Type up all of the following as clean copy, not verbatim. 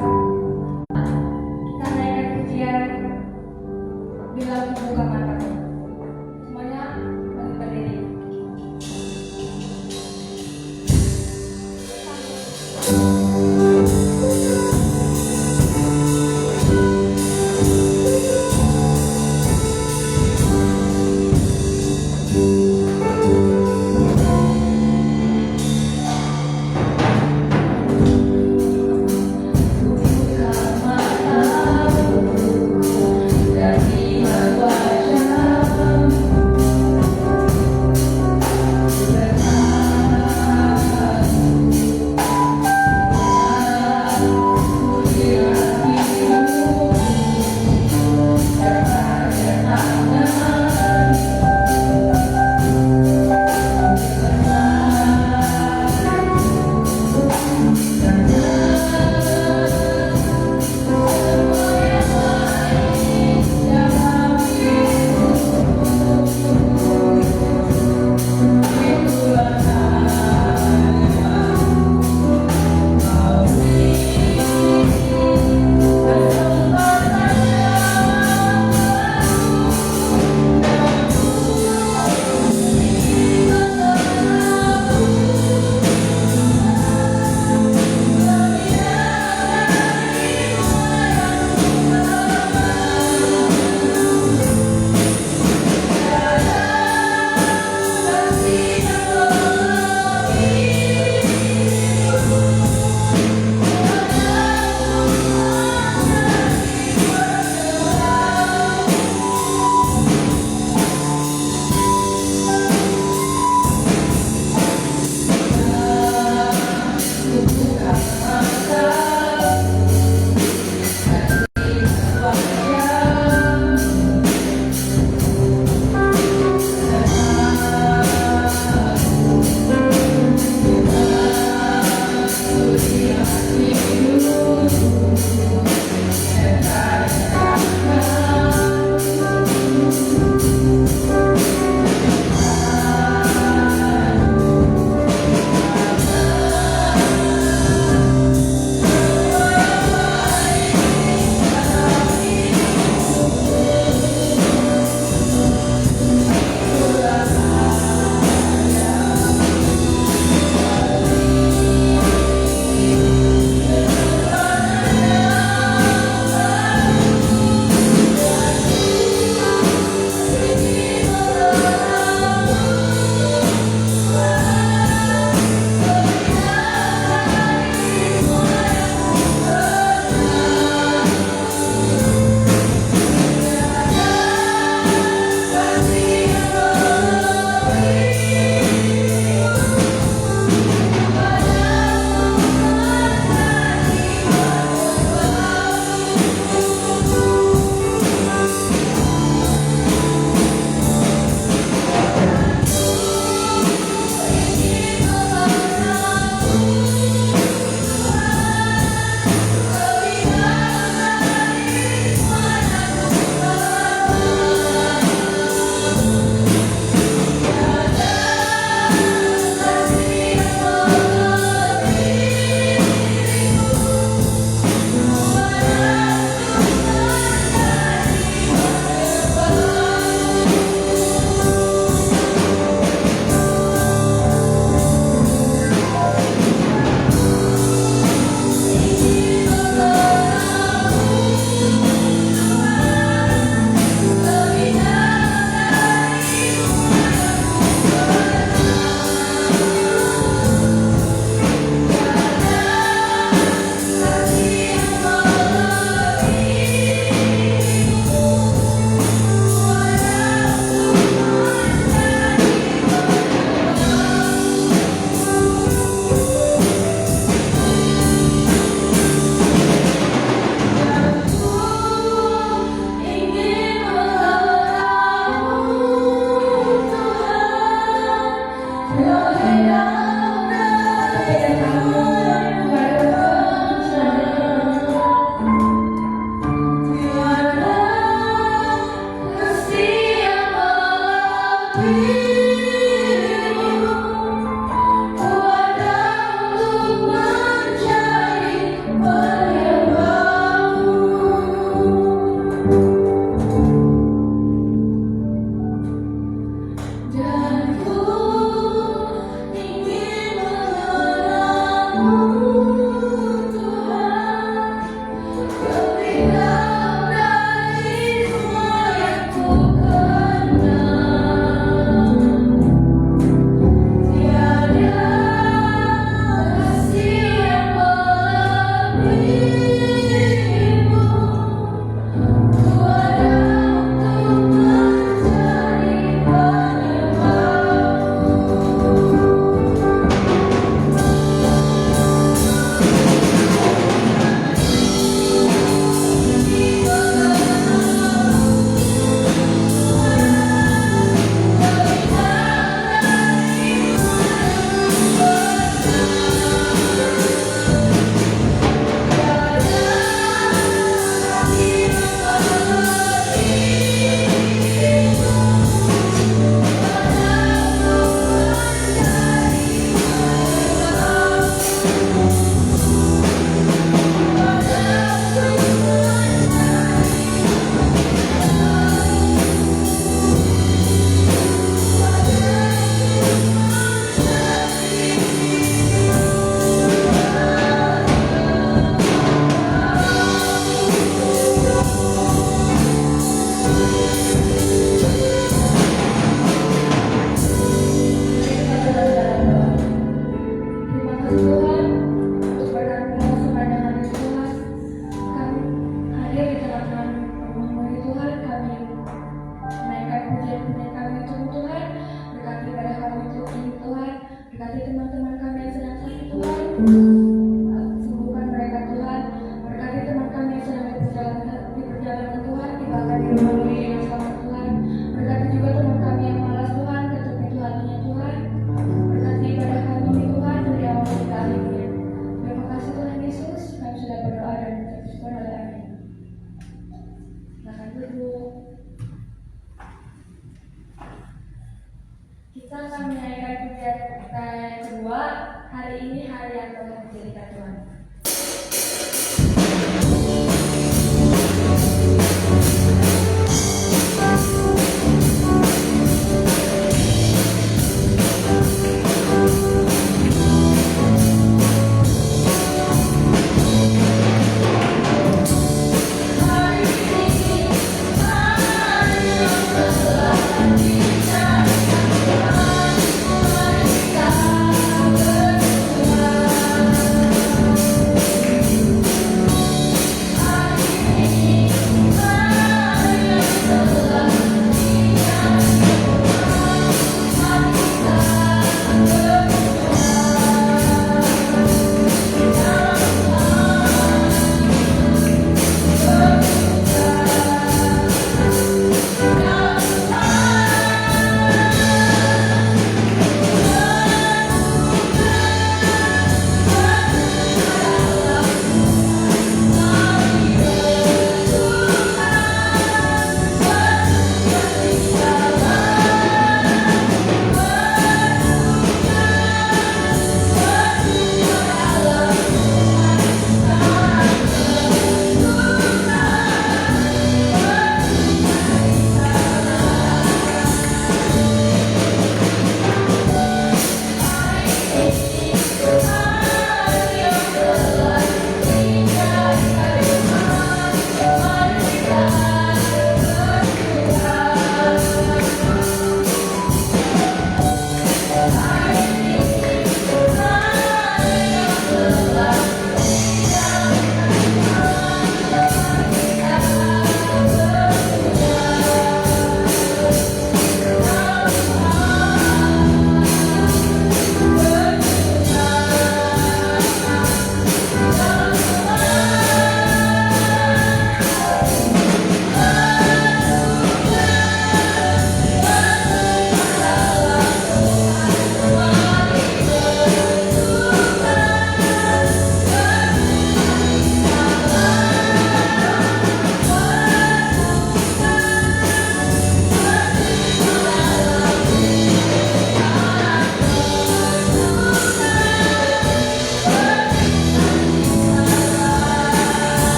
Kita naikkan pujian bila membuka mata. Semuanya berdiri.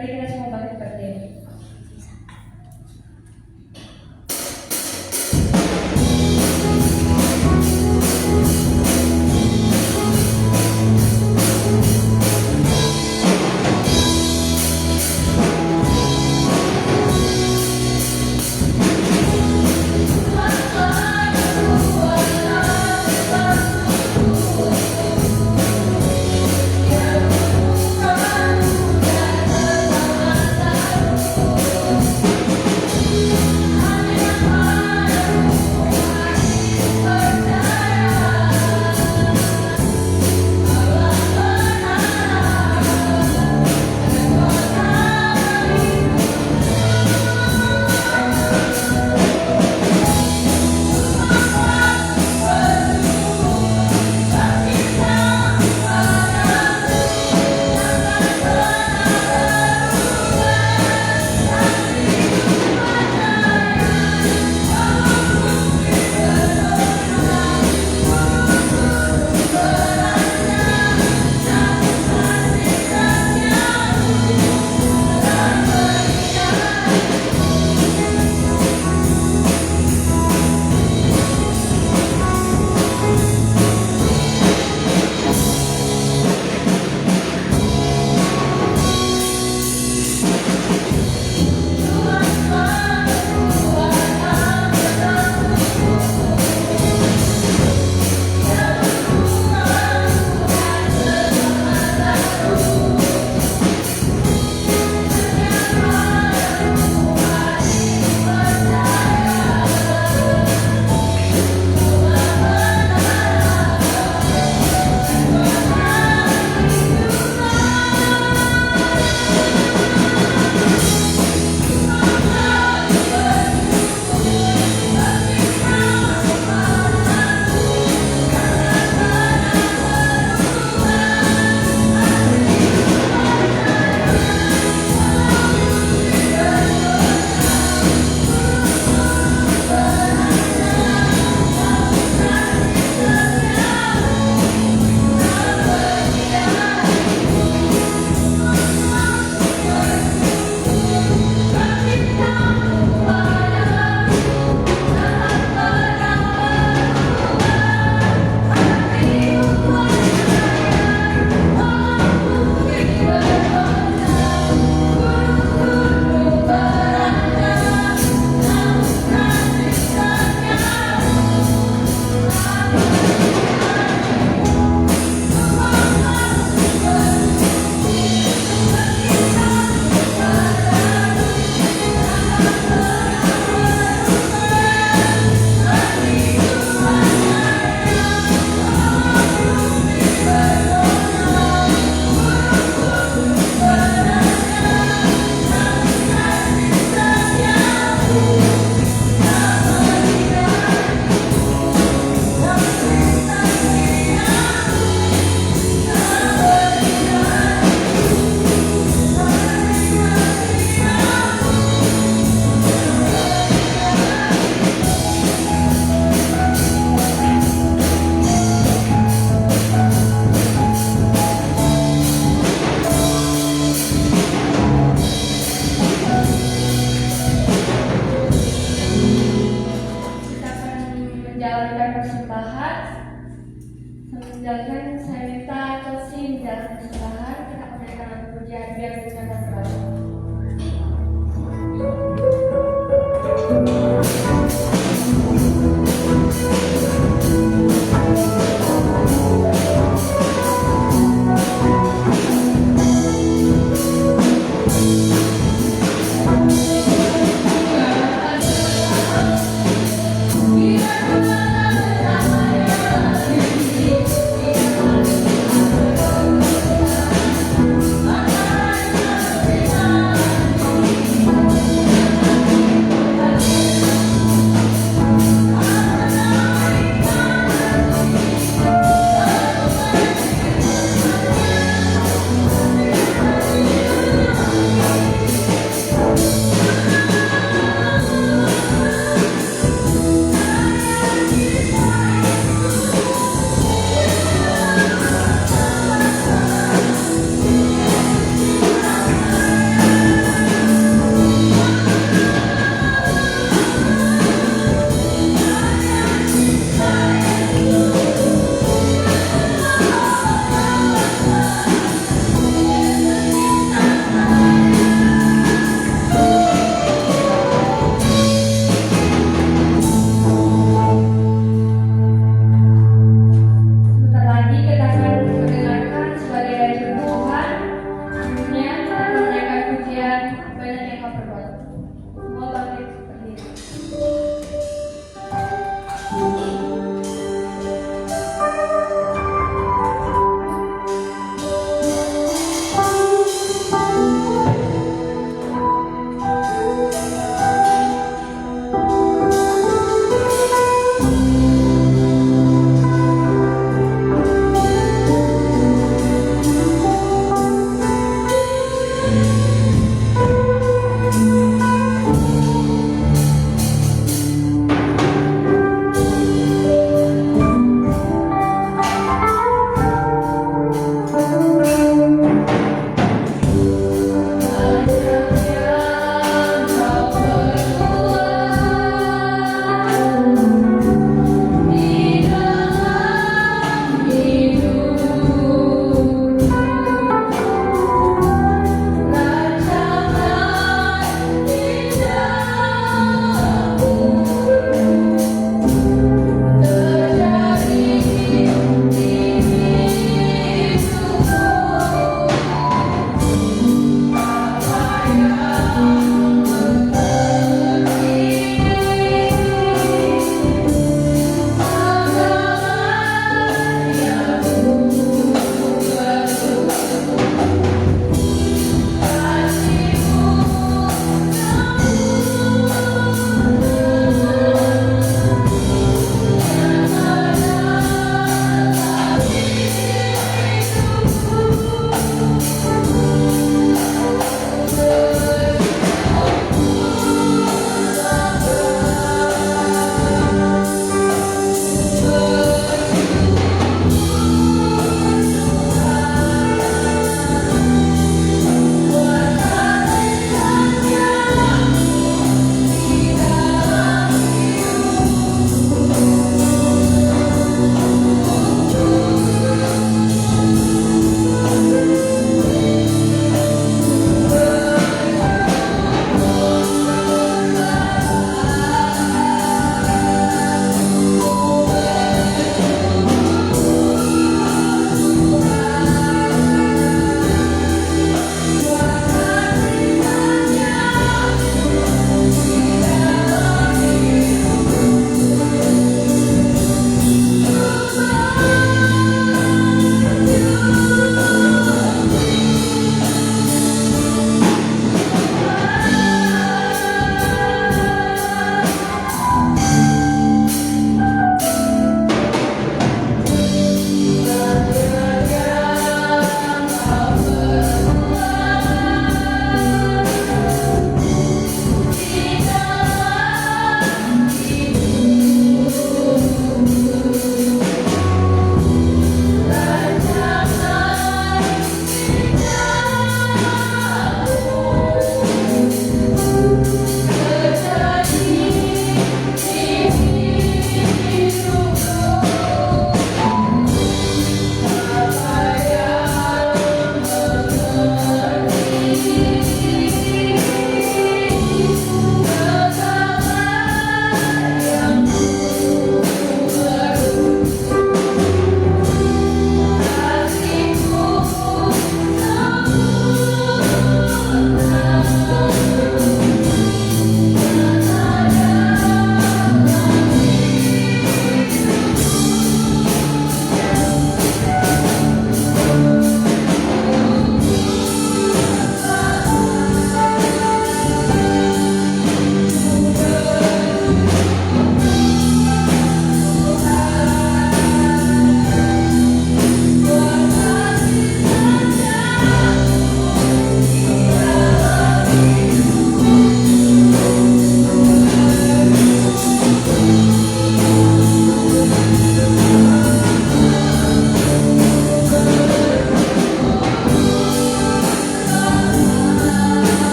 Mari kita semua bangkit berdiri. Yang bukan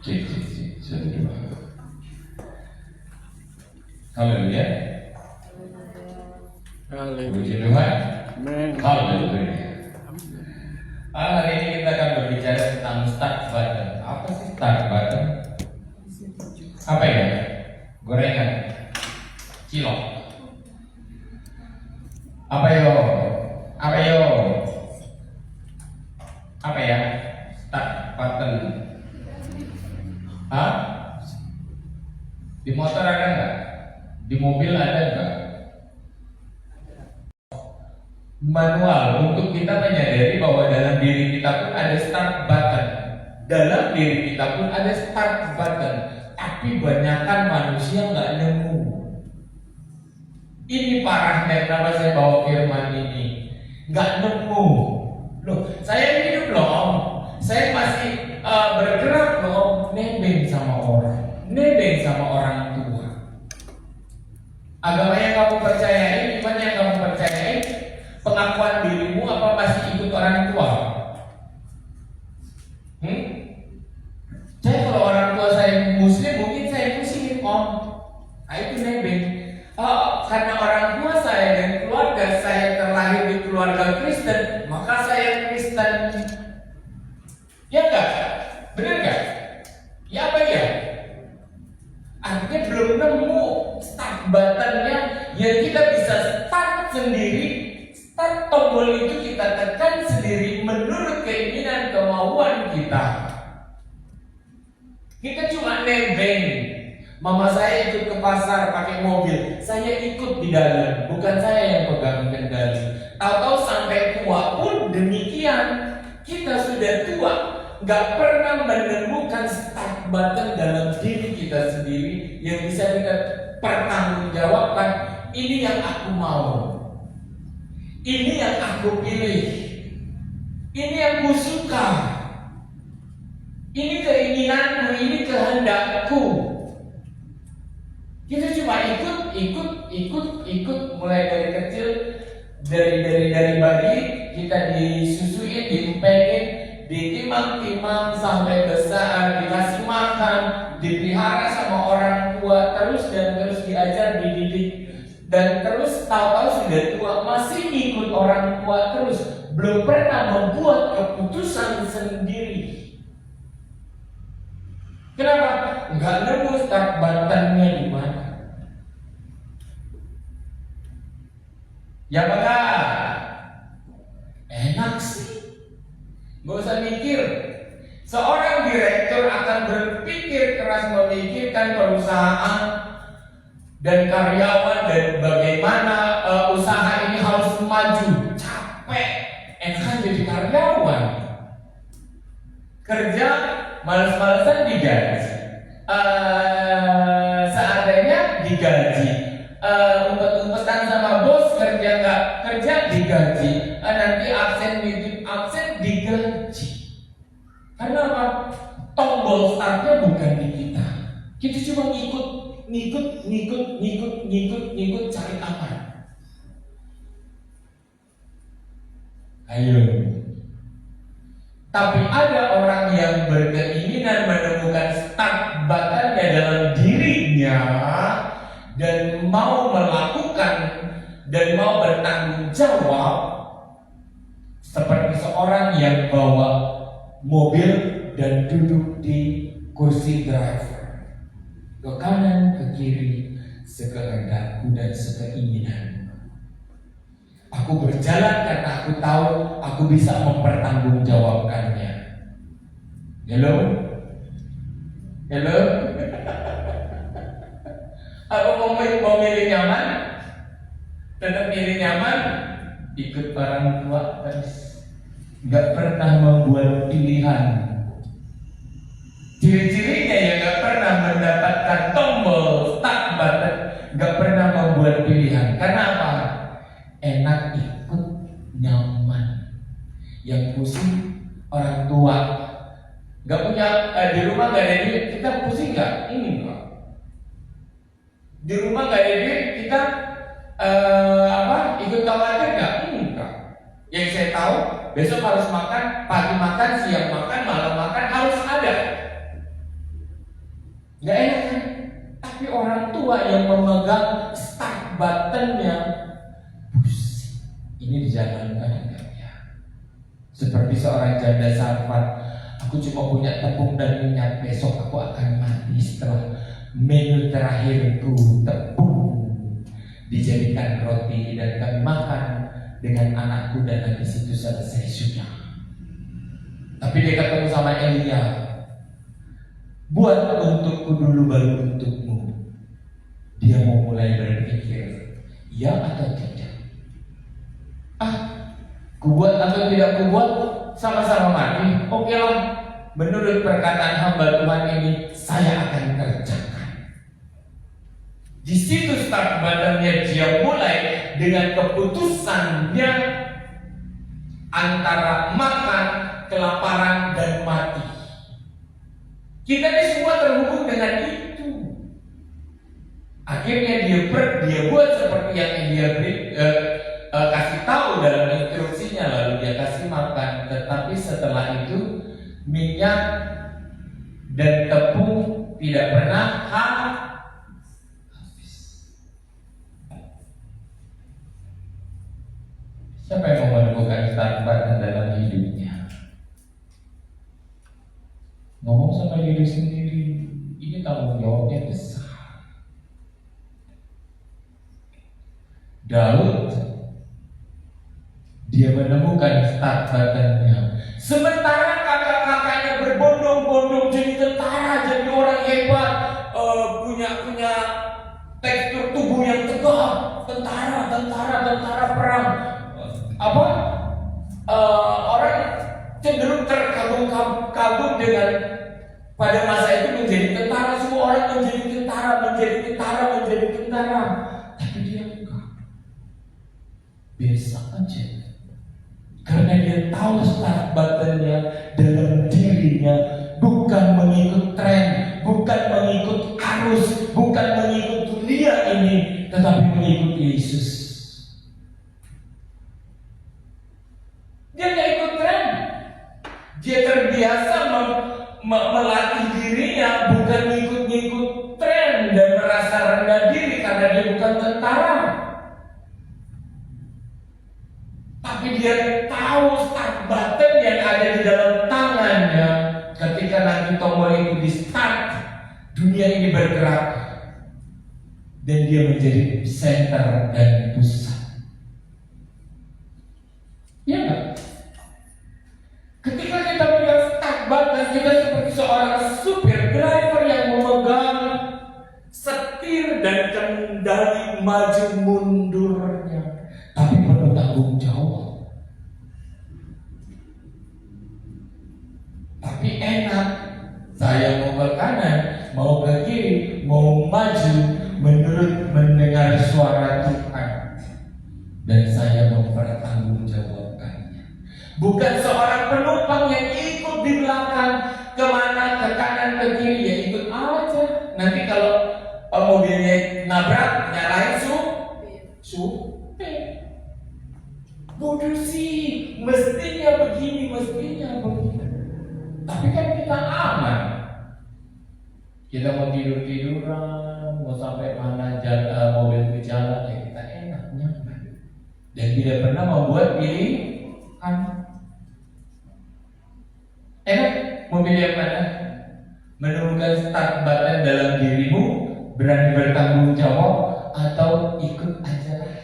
Cik, sudah dua. Haleluya. Puji Tuhan. Haleluya. Hari ini kita akan berbicara tentang start button. Apa sih start button? Apa ya? Gorengan, cilok. Apa yo? Apa yo? Apa ya? Start button. Hah? Di motor ada nggak? Di mobil ada nggak? Manual untuk kita menyadari bahwa dalam diri kita pun ada start button. Dalam diri kita pun ada start button. Tapi banyakkan manusia nggak nemu. Ini parahnya kenapa saya bawa firman ini. Nggak nemu. Loh, saya hidup loh Om. Saya masih bergerak loh. Nebeng sama orang. Nebeng sama orang tua. Agama yang kamu percayai, iman yang kamu percayai, pengakuan dirimu apa masih ikut orang tua? Saya kalau orang tua saya muslim, mungkin saya muslim Om. Nah, itu nebeng. Karena orang tua saya dan keluarga saya terlahir di keluarga Kristen, maka saya Kristen. Ya enggak? Benar enggak? Ya apa ya? Artinya belum nemu start buttonnya yang kita bisa start sendiri. Start tombol itu kita tekan sendiri menurut keinginan kemauan kita. Kita cuma nebeng. Mama saya ikut ke pasar pakai mobil, saya ikut di dalam, bukan saya yang pegang kendali. Tahu-tahu sampai tua pun demikian. Kita sudah tua, nggak pernah menemukan start button dalam diri kita sendiri yang bisa kita pertanggungjawabkan. Ini yang aku mau, ini yang aku pilih, ini yang aku suka, ini keinginanku, ini kehendakku. Kita cuma ikut mulai dari kecil, dari bayi kita disusuin, diempengin, ditimang-timang sampai besar, dikasih makan, dipelihara sama orang tua terus dan terus diajar, dididik, dan terus tahu-tahu sudah tua masih ikut orang tua terus, belum pernah membuat keputusan sendiri. Kenapa? Enggak nemu start buttonnya di mana. Ya baka enak sih, nggak usah mikir. Seorang direktur akan berpikir keras memikirkan perusahaan dan karyawan dan bagaimana usaha ini harus maju. Capek, enak jadi karyawan. Kerja males-malesan digaji, seadanya digaji, umpet-umpetan sama bos, kerja nggak kerja digaji, nanti absen digaji. Karena apa? Tombol startnya bukan di kita. Kita cuma ngikut cari aman. Ayo. Tapi ada orang yang berkeinginan menemukan start buttonnya dalam dirinya dan mau melakukan dan mau bertanggung jawab seperti seorang yang bawa mobil dan duduk di kursi driver, ke kanan ke kiri sekehendakku dan sekeinginanku. Aku berjalan karena aku tahu aku bisa mempertanggungjawabkannya. Hello? Aku mau milih nyaman, tetap milih nyaman, ikut orang tua terus. Gak pernah membuat pilihan. Ciri-cirinya ya gak pernah mendapatkan tombol start button, gak pernah membuat pilihan. Karena apa? Enak ikut, nyaman. Yang pusing orang tua. Gak punya di rumah gak ada duit, kita pusing gak? Ini enggak. Di rumah gak ada duit, kita ikut khawatir gak? Ini enggak. Yang saya tahu, besok harus makan, pagi makan, siang makan, malam makan, harus ada. Gak enak kan? Tapi orang tua yang memegang start buttonnya, pusing. Ini dijalankan enggak ya? Seperti seorang janda Sarfat, aku cuma punya tepung dan minyak, besok aku akan mati setelah menu terakhirku tepung dijadikan roti dan kami makan dengan anakku dan habis itu selesai sudah. Tapi dia ketemu sama Elia, buat untukku dulu baru untukmu. Dia mau mulai berpikir, ya atau tidak? Kubuat atau tidak kubuat, sama-sama mati. Oke lah, menurut perkataan hamba Tuhan ini, saya akan kerjakan. Di situ start badannya dia mulai dengan keputusannya antara makan, kelaparan, dan mati. Kita ini semua terhubung dengan itu. Akhirnya dia buat seperti yang dia kasih tahu dalam instruksinya, lalu dia kasih makan. Tetapi setelah itu minyak dan tepung tidak pernah habis. Siapa yang mau menemukan start button dalam hidupnya? Ngomong sama diri sendiri, ini tanggung jawabnya besar. Daud, dia menemukan start buttonnya. Sementara kakak-kakaknya berbondong-bondong jadi tentara, jadi orang hebat, punya tekstur tubuh yang tegak, tentara perang. Orang cenderung terkagum-kagum dengan pada masa itu menjadi tentara. Semua orang menjadi tentara. Tapi dia enggak. Biasa aja. Karena dia tahu start buttonnya dalam dirinya, bukan mengikut tren, bukan mengikut arus, bukan mengikut dunia ini, tetapi mengikut Yesus. Dia nggak ikut tren. Dia terbiasa melatih dirinya, bukan ngikut-ngikut tren dan merasa rendah diri karena dia bukan tentara. Tapi dia tahu start button yang ada di dalam tangannya. Ketika nanti tombol itu di start, dunia ini bergerak dan dia menjadi center dan pusat. Ya enggak? Ketika kita melihat start button, kita seperti seorang supir driver yang memegang setir dan kendali maju mundurnya, tapi penuh tanggung jawab. Tapi enak, saya mau ke kanan, mau ke kiri, mau maju menurut mendengar suara Tuhan, dan saya mempertanggungjawabkannya. Bukan seorang penumpang yang ikut di belakang kemana, ke kanan, ke kiri, ya ikut aja. Nanti kalau mobilnya nabrak, nyalain supir. Bodoh sih, mestinya begini. Tapi kan kita aman. Kita mau tidur-tiduran, mau sampai mana mobil ke jalan, ya kita enak, nyaman. Dan tidak pernah membuat pilihan. Enak, mobil yang mana? Menemukan start button dalam dirimu, berani bertanggung jawab, atau ikut aja lah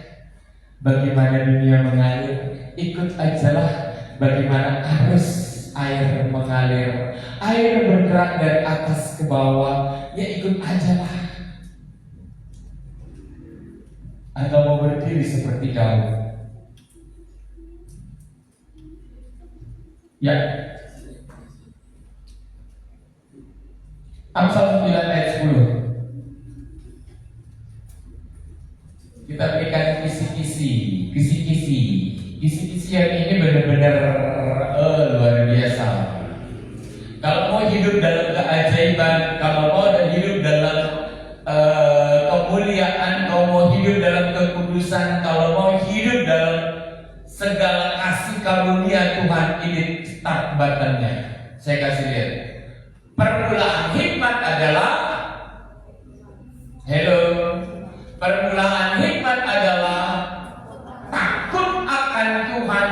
bagaimana dunia mengalir, ikut aja lah bagaimana arus air mengalir, air bergerak dari atas ke bawah, ya ikut aja lah. Atau mau berdiri seperti Daud. Ya, stak-batannya. Saya kasih lihat. Permulaan hikmat adalah permulaan hikmat adalah takut akan Tuhan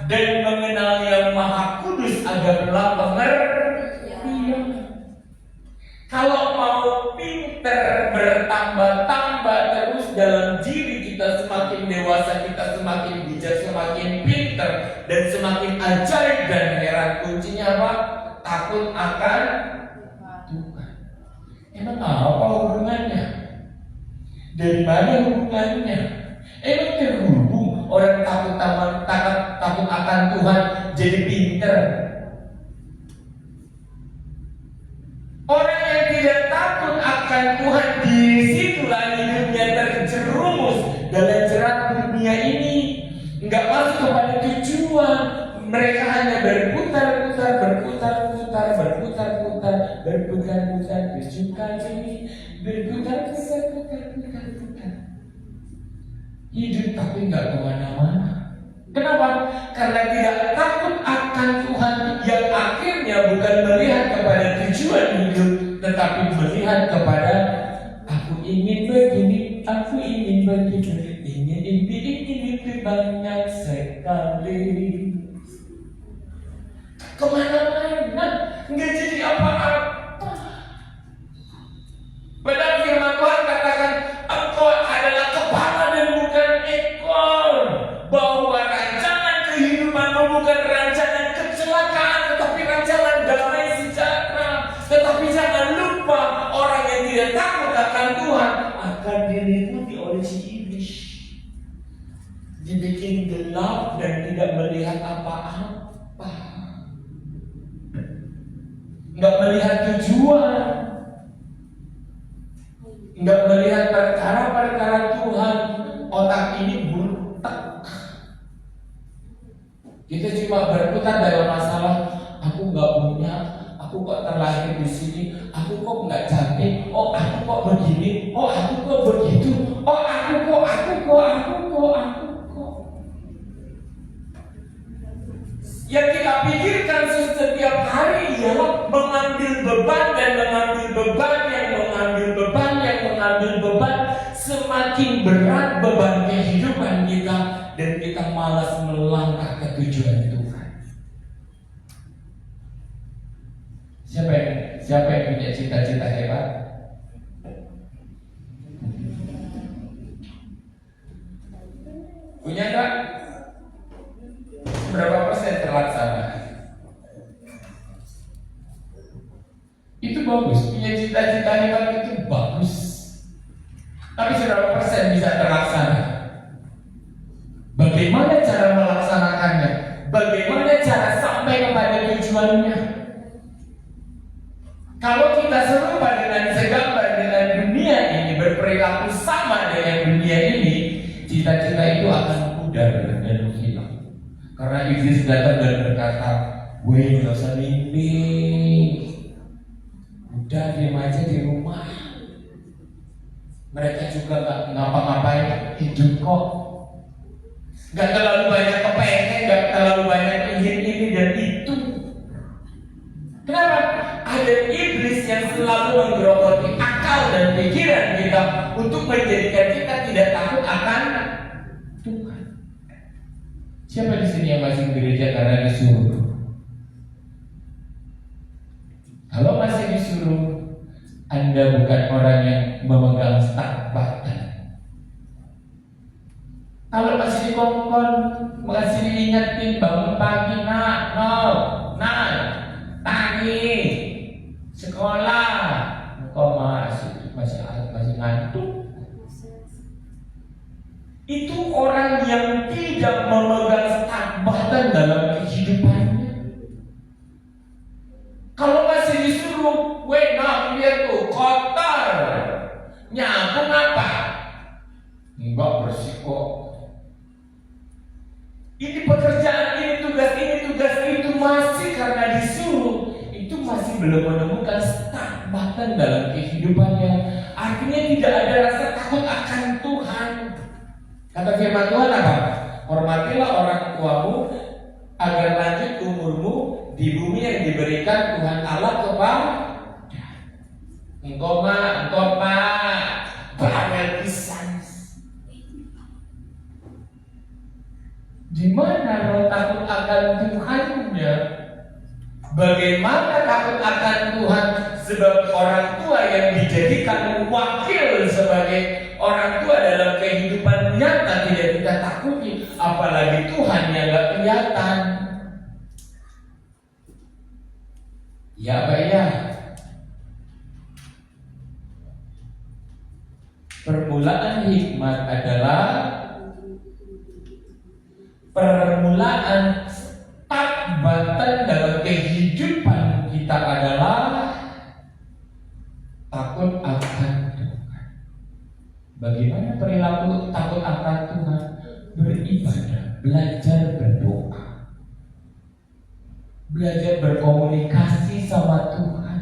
dan mengenal Yang Maha Kudus adalah pengertian. Kalau mau pinter bertambah-tambah terus dalam diri kita, semakin dewasa kita semakin bijak, semakin pinter dan semakin ajaib dan heran. Kuncinya apa? Takut akan Tuhan. Emang apa hubungannya? Dari mana hubungannya? Emang terhubung orang takut akan Tuhan jadi pinter? Orang yang tidak takut akan Tuhan, di situlah hidupnya terjerumus dalam jerat dunia ini, nggak masuk kepada tujuan. Mereka hanya berputar-putar tujuh kali, berputar. Hidup tapi nggak kemana-mana. Kenapa? Karena tidak takut akan Tuhan, yang akhirnya bukan melihat kepada tujuan hidup, tetapi melihat kepada aku ingin begini, aku ingin begitu, ingin impi banyak sekali. Kemana-mana, nggak jadi apa-apa. Padahal firman Tuhan katakan, engkau adalah kepala dan bukan ekor, bahwa rancangan kehidupanmu bukan rancangan kecelakaan, tetapi rancangan damai sejahtera. Tetapi jangan lupa, orang yang tidak takut akan Tuhan akan diliputi oleh si iblis, dibikin gelap dan tidak melihat apa-apa, nggak melihat tujuan, nggak melihat perkara-perkara Tuhan. Otak ini butek. Kita cuma berputar dalam masalah. Aku nggak punya, aku kok terlahir di sini, aku kok nggak cantik, oh aku kok begini, oh aku kok begitu, oh aku kok. Yang kita pikirkan setiap hari ialah mengambil beban dan mengambil beban. Semakin berat beban kehidupan kita dan kita malas melangkah ke tujuan Tuhan. Siapa yang punya cita-cita hebat? Punya enggak? Berapa persen terlaksana? Itu bagus, punya cita-cita hebat itu bagus. Tapi seberapa persen bisa terlaksana? Bagaimana cara melaksanakannya? Bagaimana cara sampai kepada tujuannya? Kalau kita serupa dengan segambar dengan dunia ini, berperilaku sama dengan dunia ini, cita-cita itu akan pudar dan hilang. Karena iblis datang dan berkata, "Weh, nggak usah mimpi, udah diam aja di rumah. Mereka juga nggak ngapa-ngapain, hidup kok. Nggak terlalu banyak kepengen, nggak terlalu banyak ingin ini dan itu." Kenapa? Ada iblis yang selalu menggerogoti akal dan pikiran kita untuk menjadikan kita tidak takut akan Tuhan. Siapa di sini yang masih gereja karena disuruh? Kalau masih disuruh, Anda bukan orang yang memegang stak batan. Kalau masih dikongkon, masih diingetin bangun pagi, nak, tani, sekolah, engkau masih ngantuk. Itu orang yang tidak memegang stak batan dalam kehidupannya. Kalau masih disuruh, weh nak lihat tuh kotor, nyapu apa? Enggak, bersih kok. Ini pekerjaan, ini tugas itu masih karena disuruh. Itu masih belum menemukan stak batan dalam kehidupannya. Artinya tidak ada rasa takut akan Tuhan. Kata firman Tuhan apa? Hormatilah orang tuamu agar lanjut umurmu di bumi yang diberikan Tuhan Allah kepada engkau mah bawel pisan. Di mana lo takut akan Tuhannya? Bagaimana takut akan Tuhan? Sebab orang tua yang dijadikan wakil sebagai orang tua dalam kehidupan nyata tidak kita takuti, apalagi Tuhan yang gak kelihatan. Ya Pak ya. Permulaan hikmat adalah permulaan start button dalam kehidupan kita adalah takut akan Tuhan. Bagaimana perilaku takut akan Tuhan? Beribadah, belajar berdoa, belajar berkomunikasi sama Tuhan.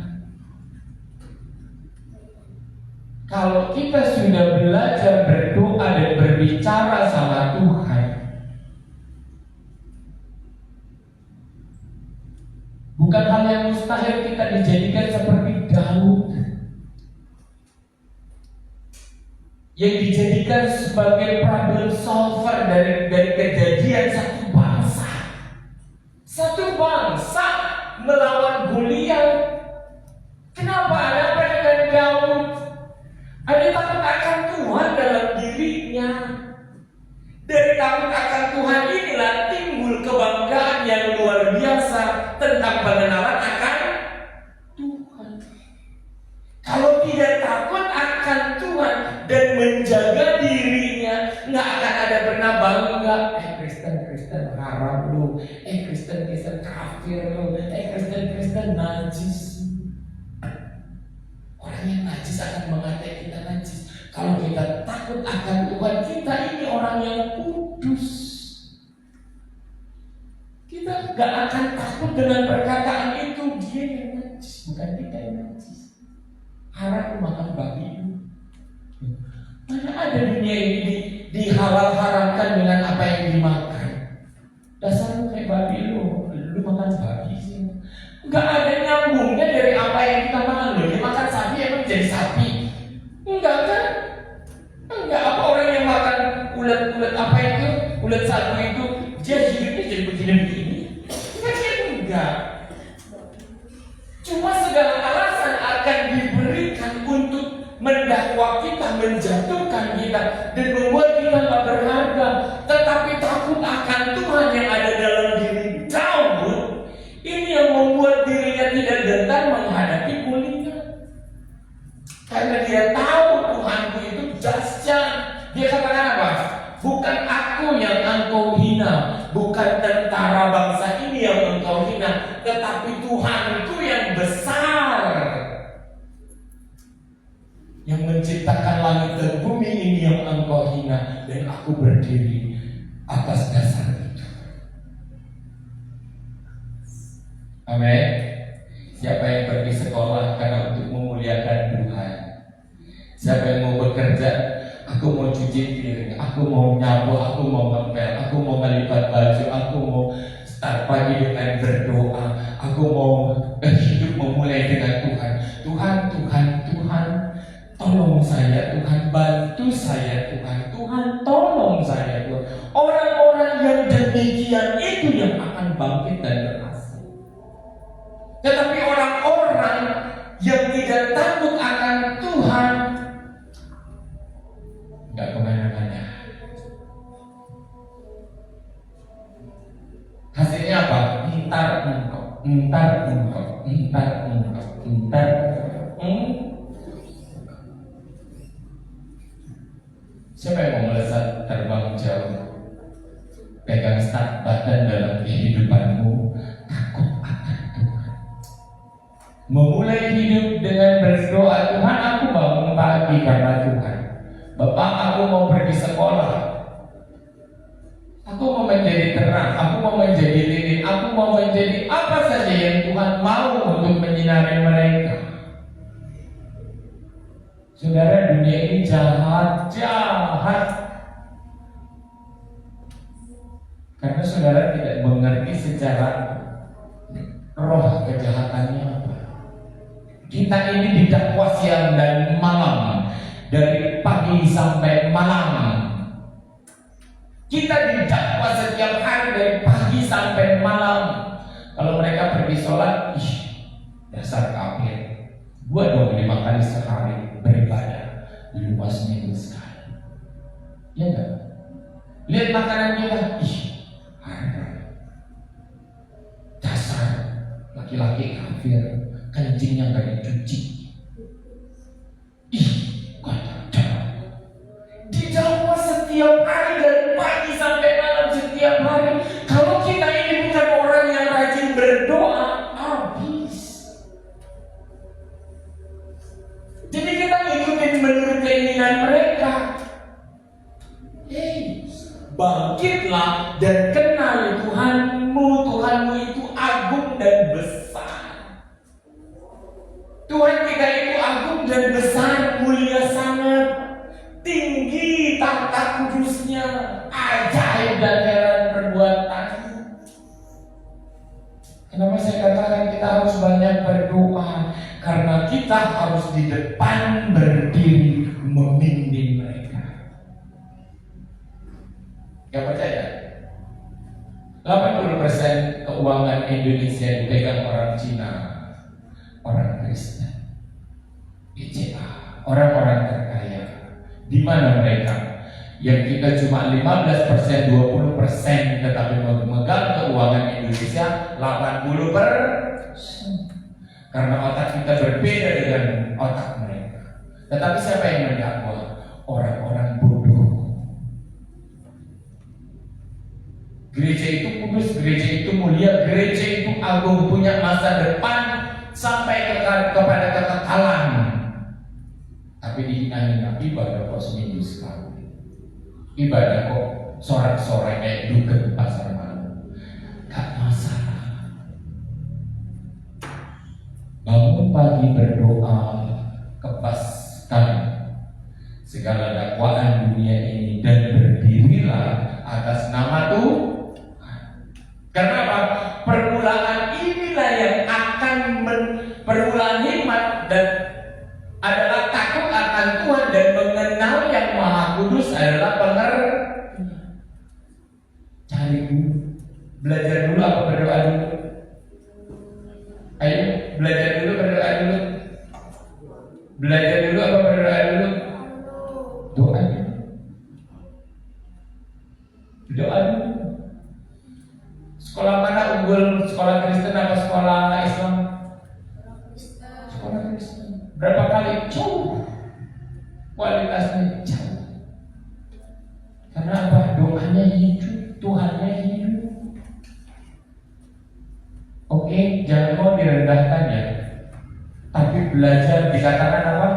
Kalau kita sudah belajar berdoa dan berbicara sama Tuhan, bukan hal yang mustahil kita dijadikan seperti Daud yang dijadikan sebagai problem solver dari kejadian satu bangsa melawan Goliat. Kenapa? Ada apa dengan Daud? Ada takut akan Tuhan dalam dirinya. Dari takut akan Tuhan inilah timbul kebanggaan yang luar biasa tentang pengenalan akan Tuhan. Kalau tidak takut akan Tuhan dan menjaga dirinya, nggak akan ada pernah bangga. Kristen haram lu, Kristen kafir lu, Kristen najis. Orang yang najis akan mengatai kita najis. Kalau kita takut akan Tuhan, kita ini orang yang kudus. Kita gak akan takut dengan perkataan itu. Dia yang najis, bukan kita yang najis. Haram makan babi. Mana ada dunia ini dihalal haramkan dengan apa yang dimakan. Dasar lu kayak babi lu makan babi sih. Gak ada nyambungnya dari apa yang kita makan. Dia makan sapi emang jadi sapi? Enggak kan? Enggak. Apa orang yang makan ulet apa itu? Ulet sagu itu dia hidupnya jadi begini-begini? Enggak. Cuma segala alasan akan diberikan untuk mendakwa kita, menjatuhkan kita, dan membuat kita gak berharga. Tetapi takut akan Tuhan yang ada dalam diri Daud, ini yang membuat dirinya tidak gentar menghadapi Goliat. Karena dia tahu Tuhanku itu dahsyat. Dia katakan apa? Bukan aku yang engkau hina, bukan tentara bangsa ini yang engkau hina, tetapi Tuhanku yang besar, yang menciptakan langit dan bumi ini yang engkau hina, dan aku berdiri atas dasar itu. Amin. Siapa yang pergi sekolah karena untuk memuliakan Tuhan? Siapa yang mau bekerja? Aku mau cuci piring, aku mau nyapu, aku mau ngepel, aku mau ngelipat baju, aku mau start pagi dengan berdoa, aku mau hidup memulai dengan Tuhan. Tuhan, tolong saya Tuhan, bantu saya Tuhan, tolong saya Tuhan. Orang-orang yang demikian itu yang akan bangkit dan berhasil. Tetapi orang-orang yang tidak takut akan Tuhan nggak kemana-mana. Hasilnya apa? Entar engkau. Siapa yang mau melesat terbang jauh? Pegang start button dalam kehidupanmu. Takut akan Tuhan. Memulai hidup dengan berdoa, Tuhan aku bangun pagi karena Tuhan. Bapak aku mau pergi sekolah. Aku mau menjadi terang, aku mau menjadi lilin, aku mau menjadi apa saja yang Tuhan mau untuk menyinari mereka. Saudara, dunia ini jahat. Karena saudara tidak mengerti sejarah. roh kejahatannya apa. Kita ini didakwa siang dan malam, dari pagi sampai malam. Kita didakwa setiap hari dari pagi sampai malam. Kalau mereka pergi sholat, dasar kafir. Gua dong 5 kali sehari beribadah, di rumah seminggu sekali. Ya enggak? Lihat makanan kita, dasar laki-laki kafir, kencingnya nggak dicuci. Kotor. Didakwa setiap hari dari pagi sampai malam setiap hari. Kalau kita ini bukan orang yang rajin berdoa, habis. Jadi kita ngikutin menurut keinginan mereka. Bangkitlah dan kenal Tuhanmu. Tuhanmu itu agung dan besar. Tuhan kita itu agung dan besar, mulia sangat, tinggi tahta kudusnya, ajaib dan heran perbuatannya. Kenapa saya katakan kita harus banyak berdoa? Karena kita harus di depan berdiri memimpin mereka. Gak percaya? 80% keuangan Indonesia dipegang orang Cina, orang Kristen, BCA, orang-orang terkaya. Di mana mereka? Yang kita cuma 15%, 20%, tetapi memegang keuangan Indonesia 80%. Karena otak kita berbeda dengan otak mereka. Tetapi siapa yang mendakwa? Orang-orang bodoh. Gereja itu kudus, gereja itu mulia, gereja itu agung, punya masa depan sampai kepada kekekalan. Tapi dihina-hina, ibadah kok seminggu sekali, ibadah kok sorak-sorai kayak dugem di pasar malam. Gak masalah. Bangun pagi berdoa, kepaskan segala dakwaan dunia ini dan berdirilah atas nama Tuhan. Karena apa? Permulaan inilah yang akan permulaan hikmat dan adalah takut akan Tuhan dan mengenal yang Maha Kudus adalah cari dulu, belajar dulu apa berdoa dulu? Ayo belajar dulu, berdoa dulu. Belajar dulu apa berdoa dulu? Doa dulu. Doa dulu. Sekolah mana unggul? Sekolah Kristen apa sekolah Islam? Sekolah Kristen. Berapa kali? Jauh. Kualitasnya jauh. Karena apa? Doanya hidup, Tuhannya hidup. Oke, jangan mau direndahkan ya. Tapi belajar, dikatakan apa?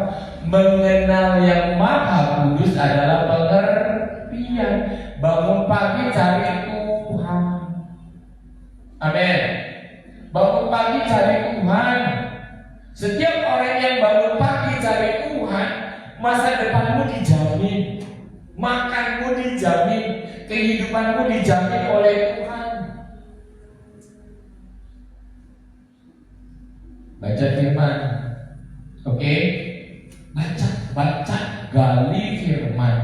Mengenal yang Maha Kudus adalah pengertian. Bangun pagi cari Tuhan. Amin. Bangun pagi cari Tuhan. Setiap orang yang bangun pagi cari Tuhan, masa depanmu dijamin, makanmu dijamin, kehidupanmu dijamin oleh Tuhan. Baca firman, oke? Baca, gali firman.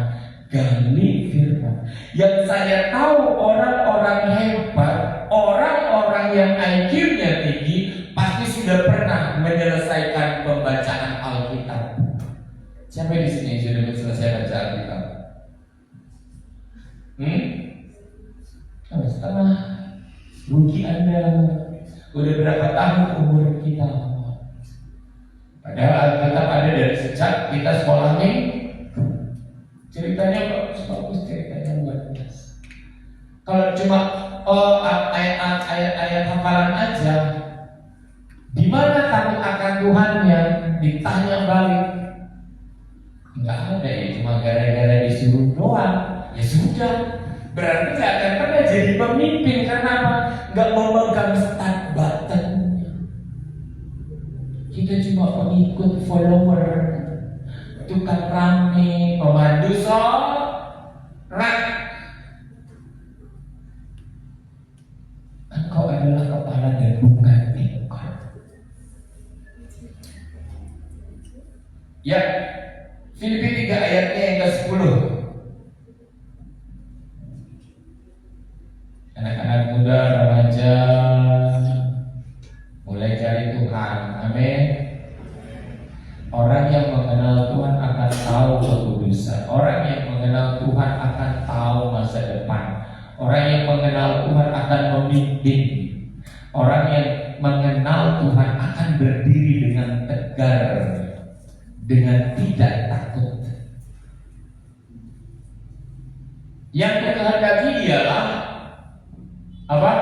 Yang saya tahu orang-orang hebat, orang-orang yang IQ-nya tinggi, pasti sudah pernah menyelesaikan pembacaan Alkitab. Siapa di sini sudah selesai baca Alkitab? Setengah. Rugi Anda. Udah berapa tahun umur kita? Padahal Alkitab ada dari sejak kita sekolah minggu. Ceritanya bagus, ceritanya luar biasa. Kalau cuma ayat hafalan aja, di mana takut akan Tuhannya ditanya balik? Nggak ada ya, cuma gara-gara disuruh doang. Ya sudah, berarti nggak akan pernah jadi pemimpin. Karena apa? Nggak memegang start button-nya. Kita cuma pengikut, follower, tukang rame, pemandu sholat. Engkau adalah kepala dan bukan tim. Ya, Filipi 3 ayatnya yang ke-10. Anak-anak muda, remaja, mulai cari Tuhan. Amin. Orang yang mengenal Tuhan akan tahu kekudusan. Orang yang mengenal Tuhan akan tahu masa depan. Orang yang mengenal Tuhan akan memimpin. Orang yang mengenal Tuhan akan berdiri dengan tegar, dengan tidak takut. Yang dikehendaki ialah apa?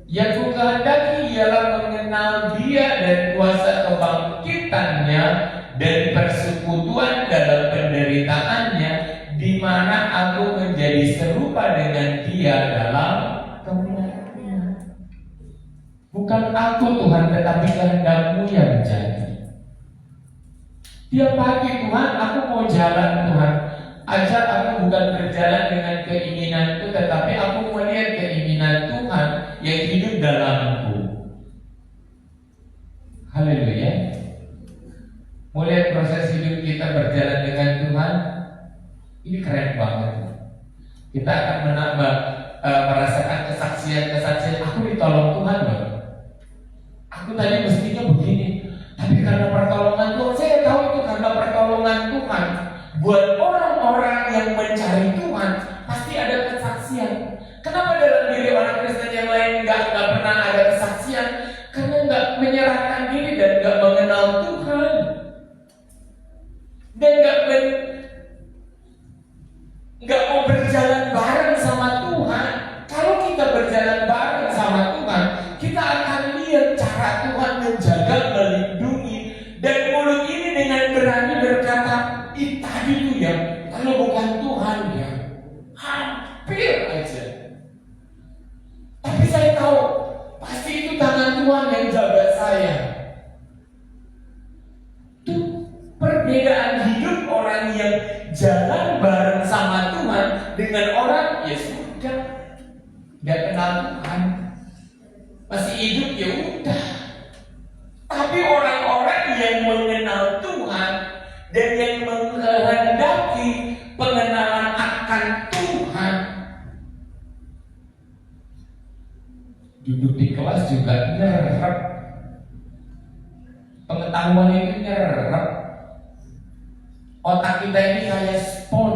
Yang dikehendaki ialah mengenal Dia dan kuasa kebangkitannya dan persekutuan dalam penderitaannya, di mana aku menjadi serupa dengan Dia dalam kemuliaan. Bukan aku Tuhan, tetapi kehendak-Mu yang jadi. Tiap pagi Tuhan, aku mau jalan Tuhan. Ajar aku bukan berjalan dengan keinginanku, tetapi aku melihat keinginan Tuhan yang hidup dalamku. Haleluya. Mulai proses hidup kita berjalan dengan Tuhan, ini keren banget. Kita akan merasakan kesaksian-kesaksian. Aku ditolong Tuhan loh. Aku tadi mestinya begini, tapi karena pertolongan Tuhan, saya tahu itu karena pertolongan Tuhan. Buat orang-orang yang mencari Tuhan pasti ada kesaksian. Kenapa dalam diri orang Kristen yang lain nggak pernah ada kesaksian? Karena nggak menyerahkan diri dan nggak mengenal Tuhan, dan nggak mau berjalan bareng sama Tuhan. Kalau kita berjalan bareng sama Tuhan, kita akan lihat cara Tuhan menjaga, melindungi, dan mulut ini dengan berani berkata, tadi tuh ya, kalau bukan Tuhan ya, hampir aja. Tapi saya tahu, pasti itu tangan Tuhan yang jaga saya. Itu perbedaan hidup orang yang jalan bareng sama Tuhan dengan orang ya sudah nggak kenal Tuhan, masih hidup ya udah. Tapi orang-orang yang mengenal Tuhan dan yang menghendaki pengenalan akan Tuhan, duduk di kelas juga nyerap, pengetahuan itu nyerap. Otak kita ini kayak spon,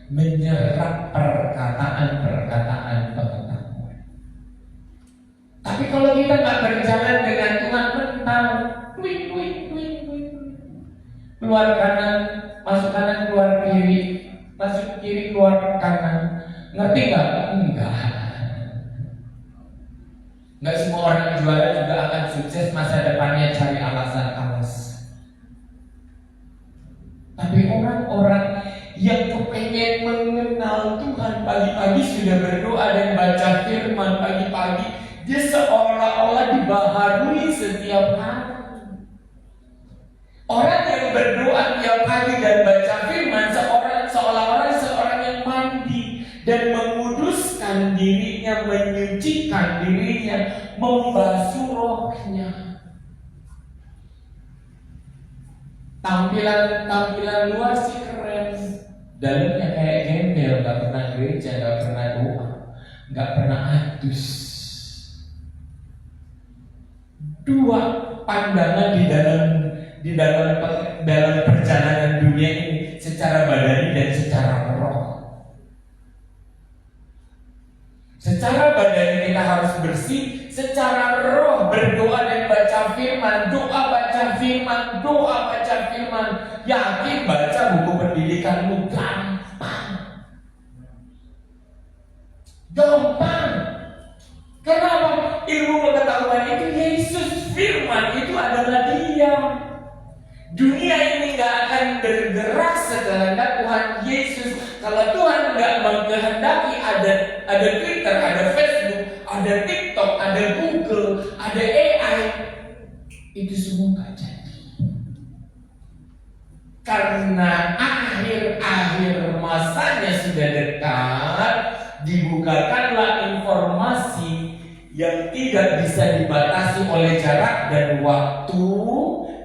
menyerap perkataan-perkataan pengetahuan. Tapi kalau kita nggak berjalan dengan Tuhan, mental, keluar kanan, masuk kanan, keluar kiri, masuk kiri, keluar kanan. Ngerti nggak? Enggak. Nggak semua orang juara juga akan sukses masa depannya cari alasan-alasan. Tapi orang-orang yang kepengen mengenal Tuhan, pagi-pagi sudah berdoa dan baca firman pagi-pagi, dia seolah-olah dibaharui setiap hari. Orang yang berdoa tiap pagi dan baca firman seolah-olah seorang yang mandi dan menguduskan dirinya, menyucikan dirinya, membasuh rohnya. Tampilan luar sih keren, dalamnya kayak gembel, nggak pernah gereja, nggak pernah doa, nggak pernah adus. Dua pandangan di dalam perjalanan dunia ini, secara badani dan secara roh. Secara badani kita harus bersih, secara roh berdoa dan baca firman, doa baca firman, doa baca firman. Yakin baca buku pendidikanmu gampang. Gampang. Kenapa? Ilmu pengetahuan itu Yesus, firman itu adalah Dia. Dunia ini gak akan bergerak sekehendak Tuhan Yesus. Kalau Tuhan gak mengkehendaki, ada Twitter, ada Facebook, ada TikTok, ada Google, ada AI, itu semua gak jadi. Karena akhir masanya sudah dekat, dibukakanlah informasi yang tidak bisa dibatasi oleh jarak dan waktu,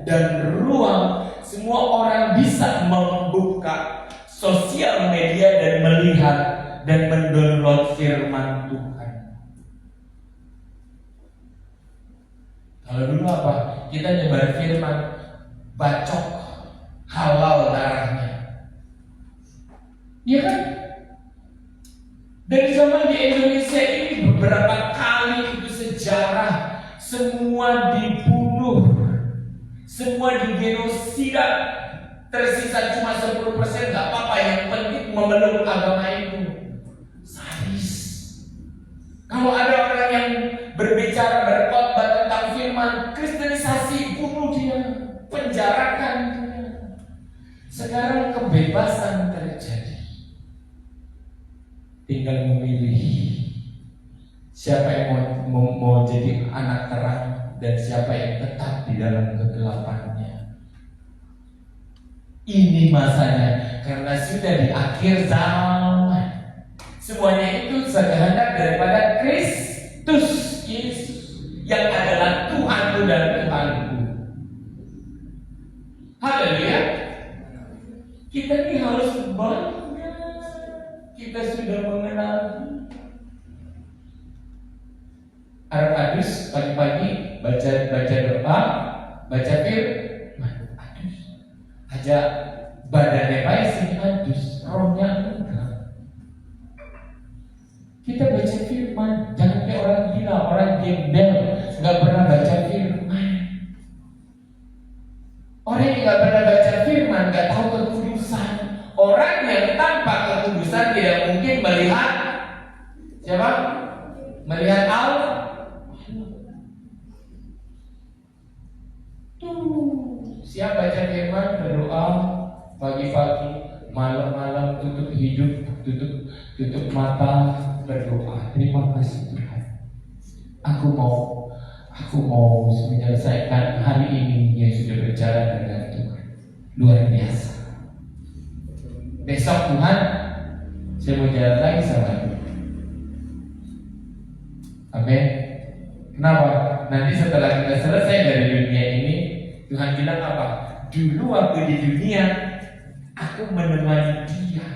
dan ruang semua orang bisa membuka sosial media dan melihat dan mendownload firman Tuhan. Kalau dulu apa? Kita nyebar firman, bacok, halal darahnya. Iya kan? Dari zaman di Indonesia ini beberapa kali itu sejarah, semua dibunuh, semua digenosida, tersisa cuma 10%, gak apa-apa, yang penting memeluk agama itu. Sadis. Kalau ada orang yang berbicara, berkhotbah tentang firman, kristenisasi, bunuh dia, penjarakan dia. Sekarang kebebasan terjadi. Tinggal memilih siapa yang mau jadi anak terang dan siapa yang tetap di dalam kegelapannya. Ini masanya, karena sudah di akhir zaman. Semuanya itu sekehendak daripada Kristus Yesus yang adalah Tuhanmu dan Tuhanku. Haleluya. Kita ini harus banyak. Kita sudah mengenal. Arab adus pagi-pagi baca doa, baca firman. Adus. Aja badannya baik sih adus, rohnya enggak. Kita baca firman, jangan kayak orang gila, orang gembel, nggak pernah baca firman. Orang yang nggak pernah baca firman, nggak tahu kekudusan. Orang yang tanpa kekudusan tidak mungkin melihat siapa? Melihat Allah. Siap baca firman, berdoa pagi-pagi, malam-malam, tutup hidup, tutup mata, berdoa. Terima kasih Tuhan. Aku mau menyelesaikan hari ini yang sudah berjalan dengan Tuhan. Luar biasa. Besok Tuhan, saya mau jalan lagi sama Tuhan. Amin. Kenapa? Nanti setelah kita selesai dari dunia ini, Tuhan bilang apa? Dulu waktu di dunia, aku menemani dia.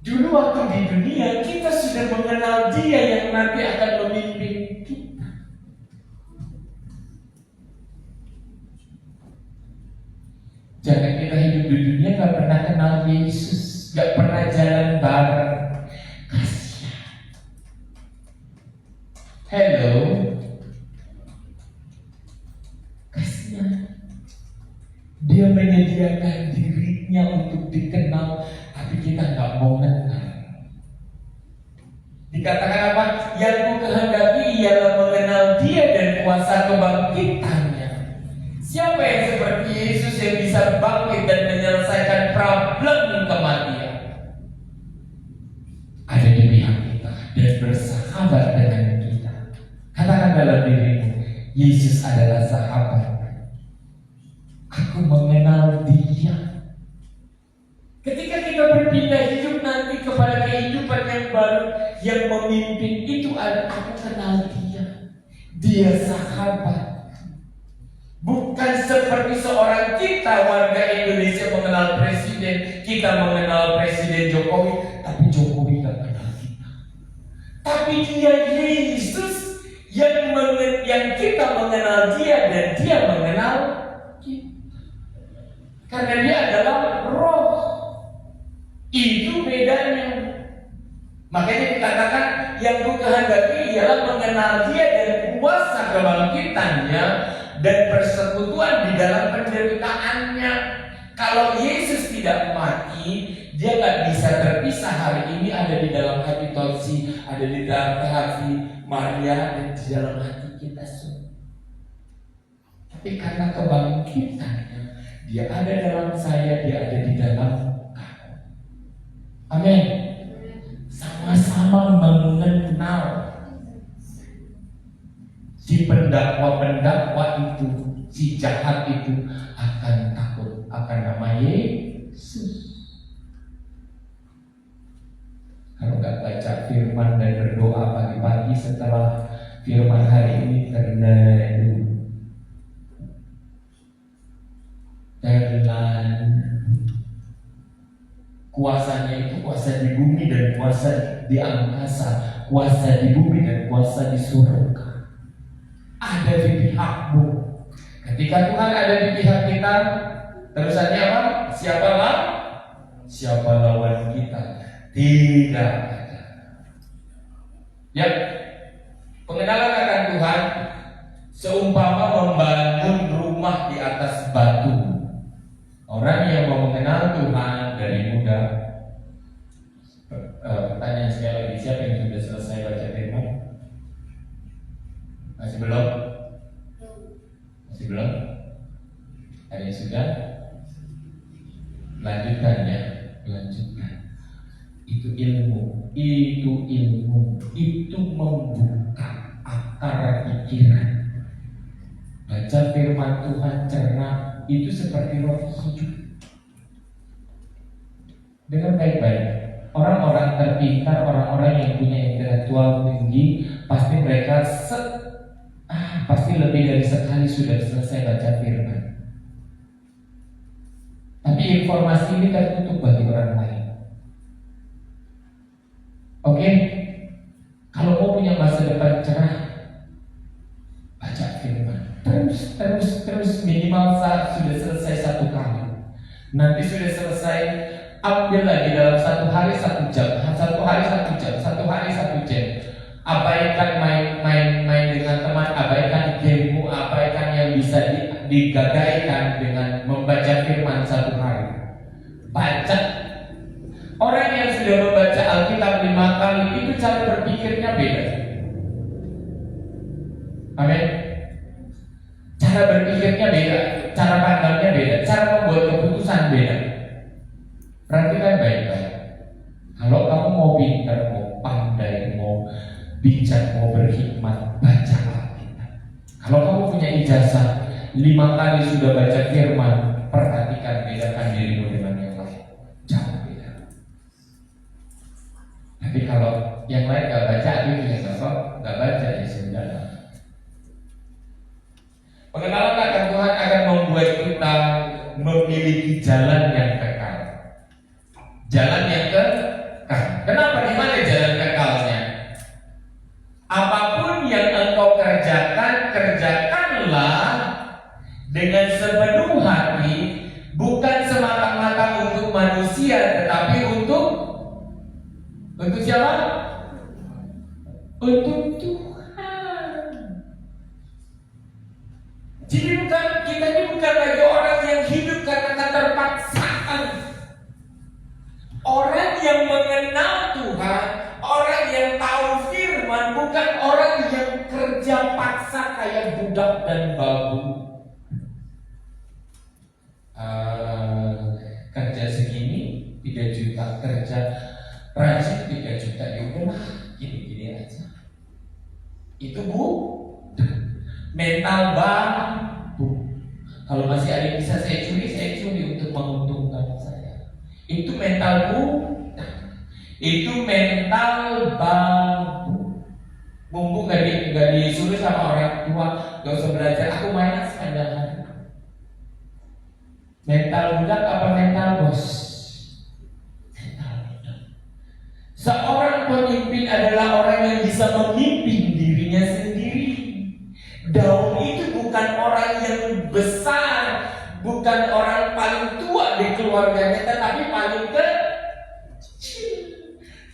Dulu waktu di dunia, kita sudah mengenal dia yang nanti akan memimpin kita. Jangan kita hidup di dunia gak pernah kenal Yesus, gak pernah jalan bareng. Kasihan. Hello. Kasihan. Dia menyediakan dirinya untuk dikenal, tapi kita gak mau kenal. Dikatakan apa? Yang ku kehendaki ialah mengenal dia dan kuasa kebangkitannya. Siapa yang seperti Yesus yang bisa bangkit dan menyelesaikan problem kematian? Ada di pihak kita dan bersahabat dengan kita. Katakan dalam dirimu, Yesus adalah sahabat. Aku mengenal dia. Ketika kita berpindah hidup nanti kepada kehidupan yang baru, yang memimpin itu adalah aku kenal dia. Dia sahabat. Bukan seperti seorang kita warga Indonesia mengenal presiden, kita mengenal Presiden Jokowi, tapi Jokowi tidak kenal kita. Tapi dia Yesus yang kita mengenal dia dan dia mengenal kita. Karena dia adalah roh. Itu bedanya. Makanya dikatakan yang ku kehendaki ialah mengenal dia dan kuasa kebangkitannya dan persekutuan di dalam penderitaannya. Kalau Yesus tidak mati, dia gak bisa terpisah. Hari ini ada di dalam hati Tolsi, ada di dalam hati Maria, dan di dalam hati kita semua. Tapi karena kebangkitannya, dia ada dalam saya, dia ada di dalam kamu. Amin. Sama-sama mengenal. Si pendakwa itu, si jahat itu akan takut akan nama Yesus. Kalau nggak baca firman dan berdoa pagi-pagi setelah firman hari ini, terneduh. Kuasanya itu kuasa di bumi dan kuasa di angkasa, kuasa di bumi dan kuasa di surga. Ada di pihakmu. Ketika Tuhan ada di pihak kita, terusannya apa? Siapa lawan kita? Tidak ada. Ya, pengenalan akan Tuhan seumpama membangun rumah di atas batu. Orang yang mau mengenal Tuhan dari muda. Pertanyaan sekali lagi, siapa yang sudah selesai baca firman? Masih belum? Masih belum? Ada yang sudah? Lanjutkan ya, lanjutkan. Itu ilmu, itu membuka akar pikiran. Baca firman Tuhan cerah, itu seperti roti hidup. Dengar baik-baik. Orang-orang terpintar, orang-orang yang punya intelektual tinggi, pasti mereka pasti lebih dari sekali sudah selesai baca firman. Tapi informasi ini tertutup bagi orang lain. Oke? Kalau mau punya masa depan cerah, baca firman. Terus minimal saat sudah selesai satu kali. Nanti sudah selesai, ambil lagi dalam satu hari 1 jam, satu hari 1 jam, satu hari 1 jam. Abaikan main dengan teman, abaikan gamemu, abaikan yang bisa digadaikan dengan membaca firman 1 hari. Baca. Orang yang sudah membaca Alkitab 5 kali itu cara berpikirnya beda. Amin. Cara berpikirnya beda, cara pandangnya beda, cara membuat keputusan beda. Perhatikan baik-baik. Kalau kamu mau pintar, mau pandai, mau bijak, mau berhikmat, baca Alkitab. Kalau kamu punya ijazah 5 kali sudah baca firman, perhatikan, bedakan dirimu dengan yang lain. Jauh beda. Tapi kalau yang lain gak baca, itu ya gak baca, ya sudah. Pengenalan akan Tuhan akan membuat kita memiliki jalan yang kekal. Jalan yang kekal. Kenapa? Di mana jalan kekalnya? Apapun yang engkau kerjakan, kerjakanlah dengan sepenuh hati, bukan semata-mata untuk manusia, tetapi untuk siapa? Untuk Tuhan. Jadi kita ini bukan lagi orang yang hidup karena keterpaksaan. Orang yang mengenal Tuhan, orang yang tahu firman, bukan orang yang kerja paksa kayak budak dan babu. Kerja segini 3 juta, kerja rajin 3 juta, ya udahlah gini-gini aja. Itu mental bambu. Kalau masih ada yang bisa saya curi untuk menguntungkan saya. Itu mental itu mental bambu. Bumbu gak disuruh sama orang tua, gak usah belajar, aku main sepanjang hari. Mental budak apa mental bos? Mental budak. Seorang pemimpin adalah orang yang bisa memimpin dirinya sendiri. Daud itu bukan orang yang besar, bukan orang paling tua di keluarganya, tetapi paling kecil.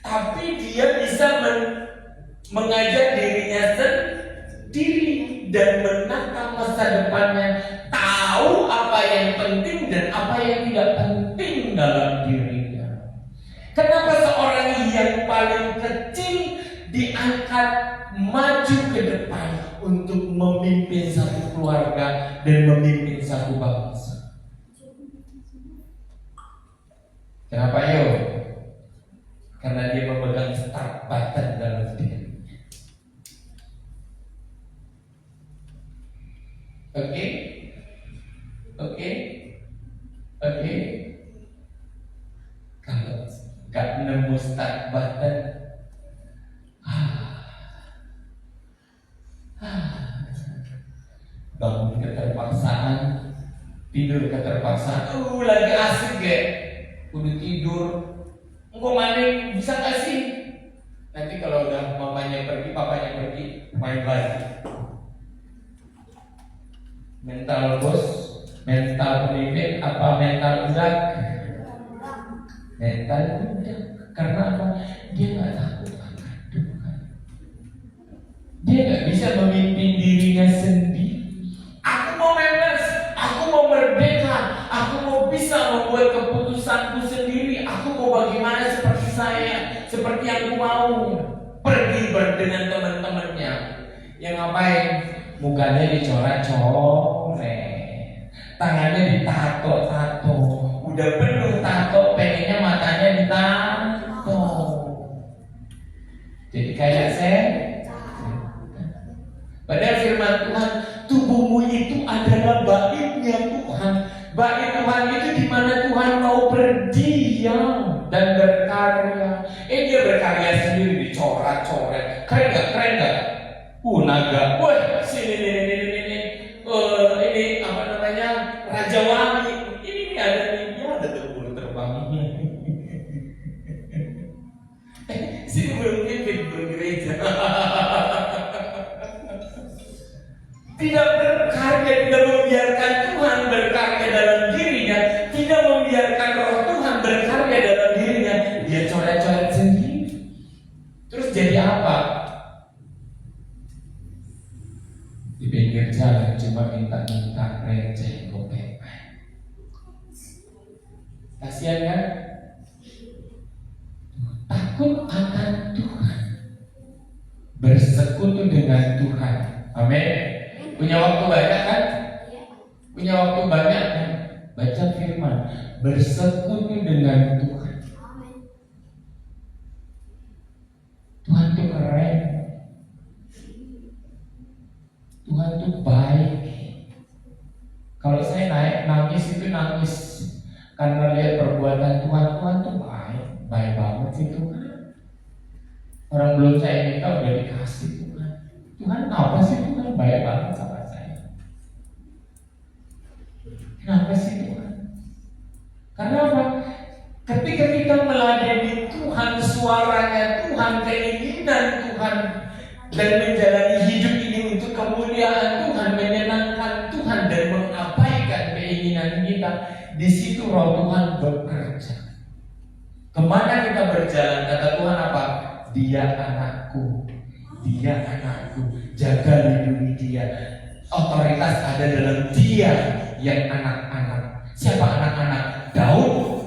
Tapi dia bisa mengajar dirinya sendiri dan menata masa depannya, tahu apa yang penting dan apa yang tidak penting dalam dirinya. Kenapa seorang yang paling kecil diangkat maju ke depan untuk memimpin satu keluarga dan memimpin satu bangsa? Kenapa yo? Karena dia memegang start button dalam diri. Oke. Kalau gak nemu start button, bangun keterpaksaan, tidur keterpaksaan, lagi asik ya. kudu tidur. Engkau maning bisa kasih. Nanti kalau udah mamanya pergi, papanya pergi, main lagi. Mental bos, mental pemimpin, apa mental budak? Mental budak. Karena apa? Dia nggak takut akan Tuhan. Dia nggak bisa memimpin dirinya sendiri. Aku mau bebas, aku mau merdeka, aku mau bisa membuat keputusanku sendiri. Aku mau bagaimana seperti saya, seperti yang aku mau. Pergi dengan teman-temannya. Yang ngapain? Mukanya dicoret-coret, tangannya ditato-tato. Udah penuh tato, pengennya matanya ditato. Jadi kayak saya. Padahal firman Tuhan, tubuhmu itu adalah baitnya Tuhan. Bait Tuhan itu di mana Tuhan mau berdiam dan berkarya. Dia berkarya sendiri, dicoret-coret. Keren gak? Keren gak? Naga, wah sini ini apa namanya, Raja Wangi. Ini ada nih, ya ada bulu terbangnya. Sini belum pimpin, belum gereja. Tidak berkarya, tidak membiarkan Tuhan berkarya dalam dirinya, tidak membiarkan Roh Tuhan berkarya dalam dirinya. Dia coret-coret sendiri. Terus jadi apa? Di pinggir jalan cuma minta-minta receh gopek. Kasihan kan? Takut akan Tuhan, bersekutu dengan Tuhan. Amin. Punya waktu banyak kan? Punya waktu banyak kan? Baca firman, bersekutu dengan Tuhan. Tuhan itu keren. Tuhan tuh baik. Kalau saya nangis itu nangis karena lihat perbuatan Tuhan. Tuhan tuh baik banget sih Tuhan. Orang belum saya minta udah dikasih Tuhan. Tuhan apa sih Tuhan baik banget sama saya? Kenapa sih Tuhan? Karena apa? Ketika kita meladeni Tuhan, suaranya Tuhan, keinginan Tuhan, dan menjalani hidup ini untuk kemuliaan Tuhan, menyenangkan Tuhan dan mengabaikan keinginan kita, di situ Roh Tuhan bekerja. Kemana kita berjalan? Kata Tuhan apa? Dia anakku, dia anakku, jaga lindungi dia. Otoritas ada dalam dia yang anak-anak. Siapa anak-anak? Daud,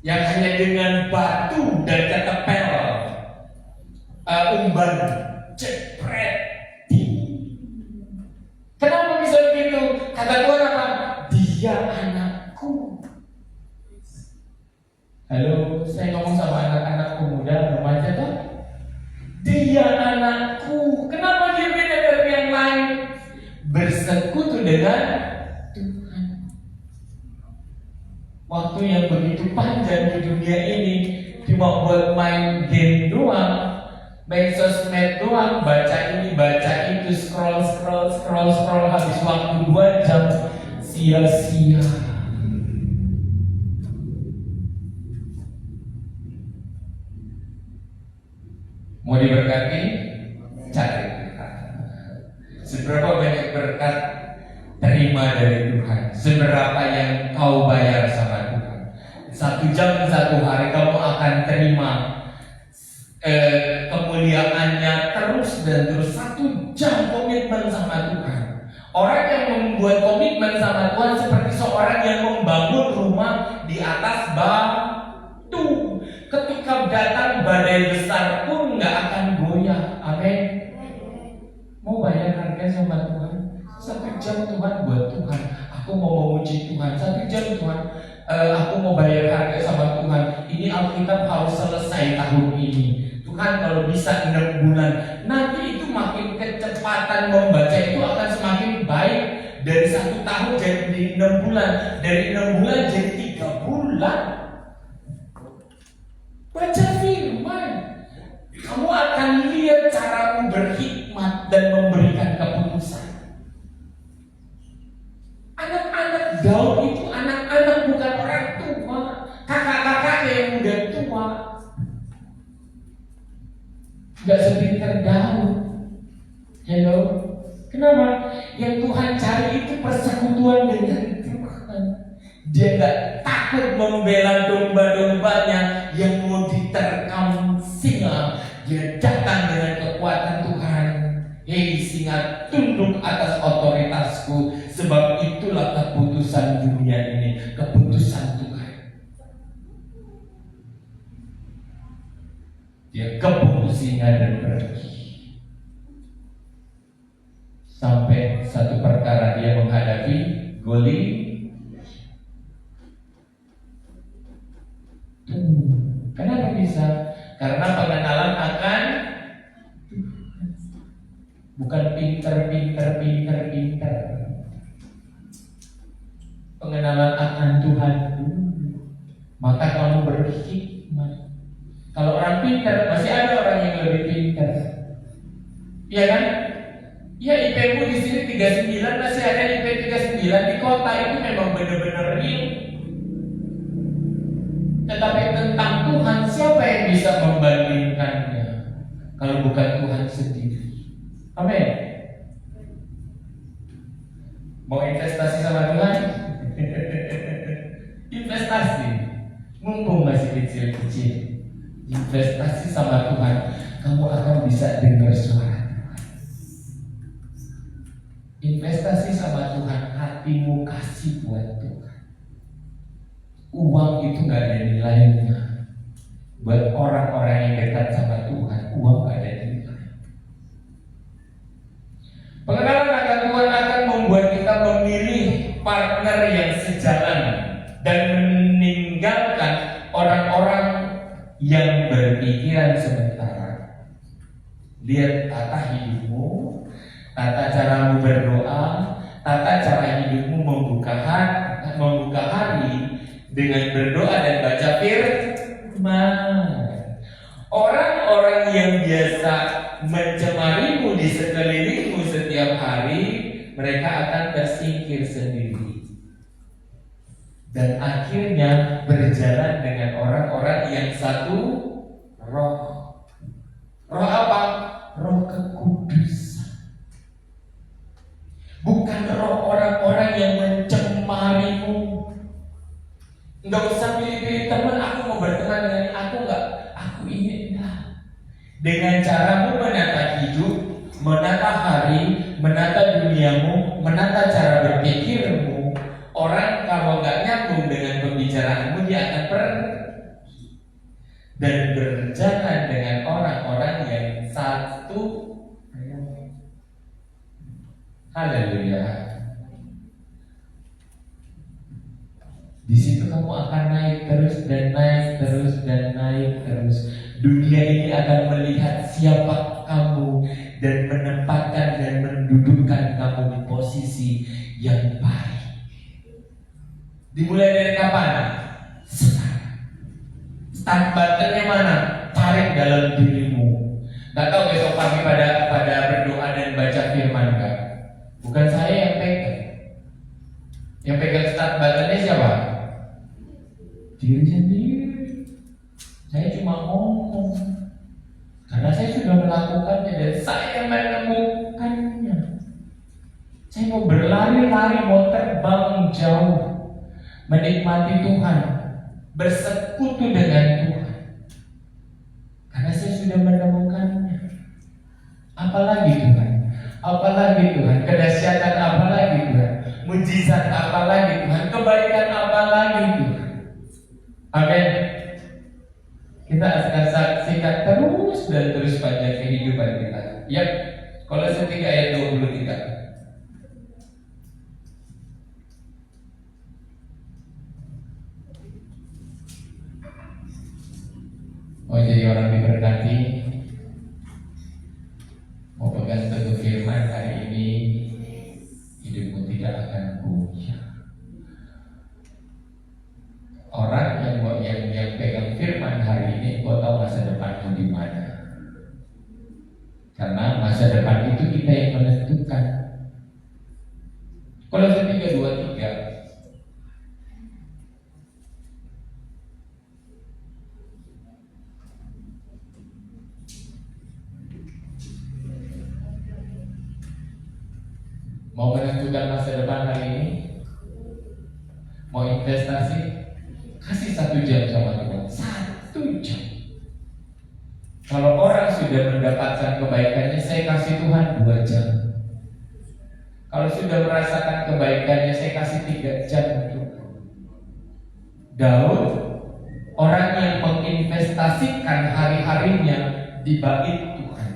yang hanya dengan batu dan ketepel, umban, cepret. Kenapa bisa begitu? Kata Tuhan apa? Dia anakku. Halo, saya ngomong sama anak-anak muda, remaja tuh. Dia anakku. Kenapa dia beda dari yang lain? Bersekutu dengan Tuhan. Waktu yang begitu panjang di dunia ini cuma buat main game doang, main sosmed doang, baca ini, baca itu, scroll, habis waktu 2 jam sia-sia. Mau diberkati? Cari berkat. Seberapa banyak berkat terima dari Tuhan? Seberapa yang kau bayar sama Tuhan? 1 jam 1 hari kamu akan terima kemuliaannya terus dan terus. 1 jam komitmen sama Tuhan. Orang yang membuat komitmen sama Tuhan seperti seorang yang membangun rumah di atas batu. Ketika datang badai besar pun nggak akan goyah. Amin. Mau bayar harga sama Tuhan? 1 jam Tuhan buat Tuhan. Aku mau memuji Tuhan. 1 jam Tuhan. Aku mau bayar harga sama Tuhan. Ini Alkitab harus selesai tahun ini. Tuhan kalau bisa 6 bulan. Nanti itu makin kecepatan membaca itu akan semakin baik. Dari 1 tahun jadi 6 bulan. Dari 6 bulan jadi 3 bulan. Baca firman. Kamu akan lihat caramu berhikmat dan memberikan keputusan. Anak-anak Daud itu anak-anak bukan orang Kenapa? Yang Tuhan cari itu persekutuan dengan Tuhan. Dia nggak takut membela domba-dombanya yang mau diterkam singa. Dia datang dengan kekuatan Tuhan. Hei singa, tunduk atas otoritasku, sebab itulah keputusan dunia ini, keputusan Tuhan. Dia kebun singa dan pergi. Sampai satu perkara dia menghadapi Goliat. Kenapa bisa? Karena pengenalan akan bukan pinter. Pengenalan akan Tuhan dulu. Maka kamu berhikmat. Kalau orang pinter, masih ada orang yang lebih pinter. Iya kan? Ya IP-mu di sini 39, masih ada IP 39 di kota itu memang benar-benar real. Tetapi tentang Tuhan, siapa yang bisa membandingkannya kalau bukan Tuhan sendiri? Amin. Mau investasi sama Tuhan? Investasi. Mumpung masih kecil-kecil, investasi sama Tuhan, kamu akan bisa dengar suara Tuhan. Investasi sama Tuhan, hatimu kasih buat Tuhan. Uang itu gak ada nilainya. Buat orang-orang yang dekat sama Tuhan, uang gak ada nilai. Pengenalan akan Tuhan akan membuat kita memilih partner yang sejalan dan meninggalkan orang-orang yang berpikiran sementara. Lihat tata hidupmu, tata caramu berdoa, tata cara hidupmu membuka hari dengan berdoa dan baca firman. Orang-orang yang biasa mencemarimu di sekelilingmu setiap hari, mereka akan tersingkir sendiri. Dan akhirnya berjalan dengan orang-orang yang satu roh. Roh apa? Roh kekudusan. Bukan roh orang-orang yang mencemarimu. Enggak usah pilih-pilih teman, aku mau berteman dengan ini, aku ini enggak. Dengan caramu menata hidup, menata hari, menata duniamu, menata cara berpikirmu, orang kalau nggak nyambung dengan pembicaraanmu, dia akan pergi dan berjalan dengan orang-orang yang satu. Haleluya. Di situ kamu akan naik terus dan naik terus dan naik terus. Dunia ini akan melihat siapa kamu dan menempatkan dan mendudukkan kamu di posisi yang baik. Dimulai dari kapan? Start buttonnya mana? Tarik dalam dirimu. Gak tahu besok pagi pada berdoa dan baca firman gak? Bukan saya yang pegang. Yang pegang start buttonnya siapa? Diri sendiri. Saya cuma ngomong karena saya sudah melakukannya dan saya menemukannya. Saya mau berlari-lari, mau terbang jauh, menikmati Tuhan, bersekutu dengan Tuhan, karena saya sudah menemukannya. Apalagi Tuhan? Apalagi Tuhan? Kedahsyatan apalagi Tuhan? Mujizat apalagi Tuhan? Kebaikan apalagi Tuhan? Amin. Kita akan saksikan terus dan terus pada kehidupan kita. Ya, Kolose 3 ayat 23. Oh, jadi orang diberkati, mau pegang teguh firman hari ini, hidupmu tidak akan goyah. Orang yang pegang firman hari ini, kau tahu masa depanmu di mana? Karena masa depan itu kita yang menentukan. Kolose 3:23. Mau menentukan masa depan hari ini? Mau investasi? Kasih 1 jam sama Tuhan. 1 jam. Kalau orang sudah mendapatkan kebaikannya, saya kasih Tuhan 2 jam. Kalau sudah merasakan kebaikannya, saya kasih 3 jam untuk Daud, orang yang menginvestasikan hari-harinya di bait Tuhan.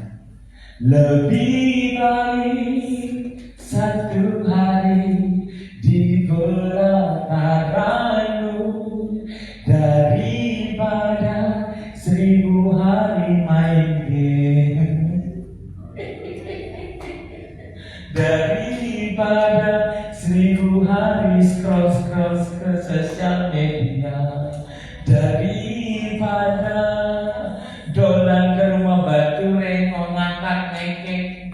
Lebih baik 1 hari di pelataranmu daripada 1000 hari main game. Daripada 1000 hari scroll ke sosial media. Daripada dolan ke rumah batu rengong ngangkat nekek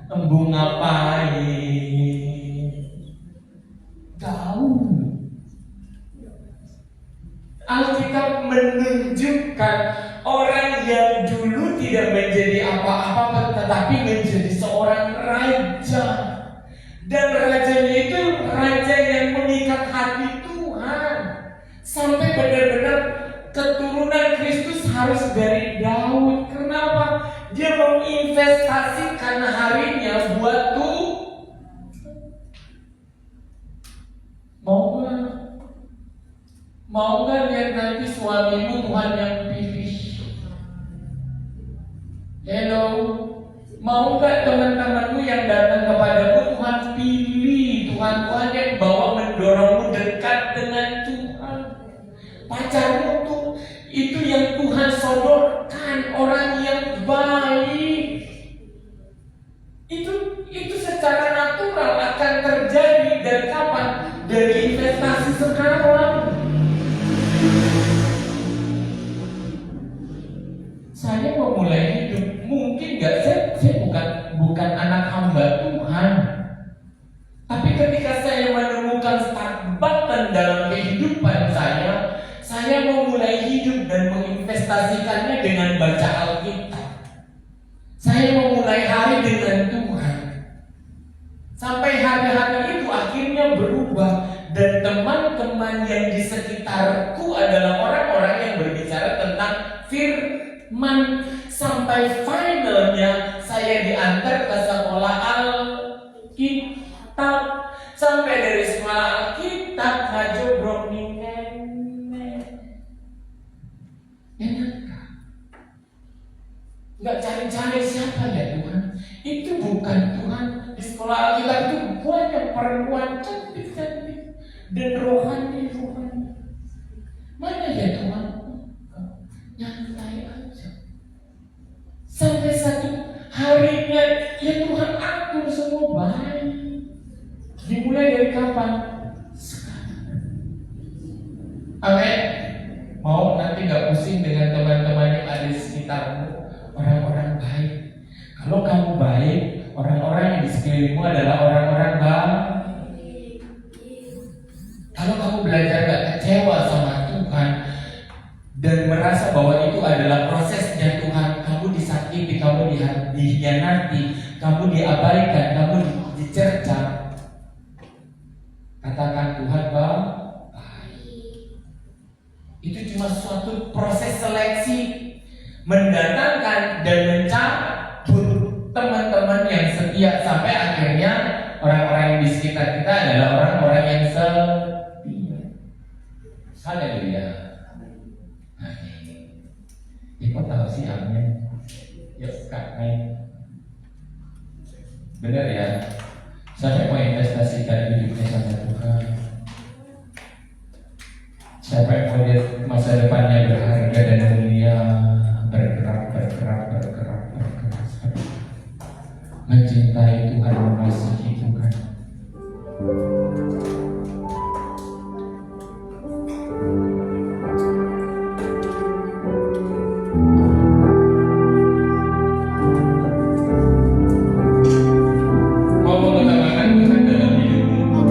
embung ngapain. Tahu Alkitab menunjukkan orang yang dulu tidak menjadi apa-apa tetapi menjadi seorang raja. Dan rajanya itu raja yang mengikat hati Tuhan. Sampai benar-benar keturunan Kristus harus dari Daud. Kenapa? Dia menginvestasikan harinya buat Mau nggak lihat nanti suamimu Tuhan yang pilih? Hello, mau nggak teman-temanmu yang datang kepadamu Tuhan pilih? Tuhan yang bawa mendorongmu dekat dengan Tuhan. Pacarmu tuh itu yang Tuhan sodorkan, orang yang baik. Itu secara natural akan terjadi. Dari kapan? Dari investasi sekarang. Saya mau mulai hidup, mungkin gak saya bukan anak hamba Tuhan. Tapi ketika saya menemukan start button dalam kehidupan saya mau mulai hidup dan menginvestasikannya dengan baca Alkitab. Saya mau mulai hari dengan Tuhan. Sampai hari-hari itu akhirnya berubah. Dan teman-teman yang di sekitarku adalah orang-orang yang berbicara tentang firman. Sampai finalnya saya diantar ke sekolah Alkitab. Sampai dari sekolah Alkitab ngajobrok nih nenek. Enak gak? Gak cari-cari siapa ya Tuhan? Itu bukan Tuhan. Di sekolah Alkitab itu banyak perempuan cantik-cantik dan rohani. Mana ya Tuhan? Nyantai aja. Sampai satu harinya ya Tuhan atur semua baik. Dimulai dari kapan? Sekarang. Amin. Mau nanti gak pusing dengan teman-teman yang ada di sekitarmu, orang-orang baik. Kalau kamu baik, orang-orang yang di sekelilingmu adalah orang-orang baik. Kalau kamu belajar gak kecewa sama Tuhan dan merasa bahwa itu adalah prosesnya Tuhan, kamu disakiti, kamu dikhianati, kamu diabaikan, kamu dicerca, katakan Tuhan baik. Itu cuma suatu proses seleksi mendatangkan dan mencabut teman-teman yang setia sampai akhirnya orang-orang yang di sekitar kita adalah orang-orang yang setia. Haleluya. Amin. Kok tahu sih amin? Yuk Kak Mai. Benar ya. Saya mau investasikan hidupnya sama Tuhan. Siapa yang mau lihat masa depannya berharga dan mulia, bergerak, mencintai Tuhan, mengasihi Tuhan. Mau mengutamakan Tuhan dalam hidupmu.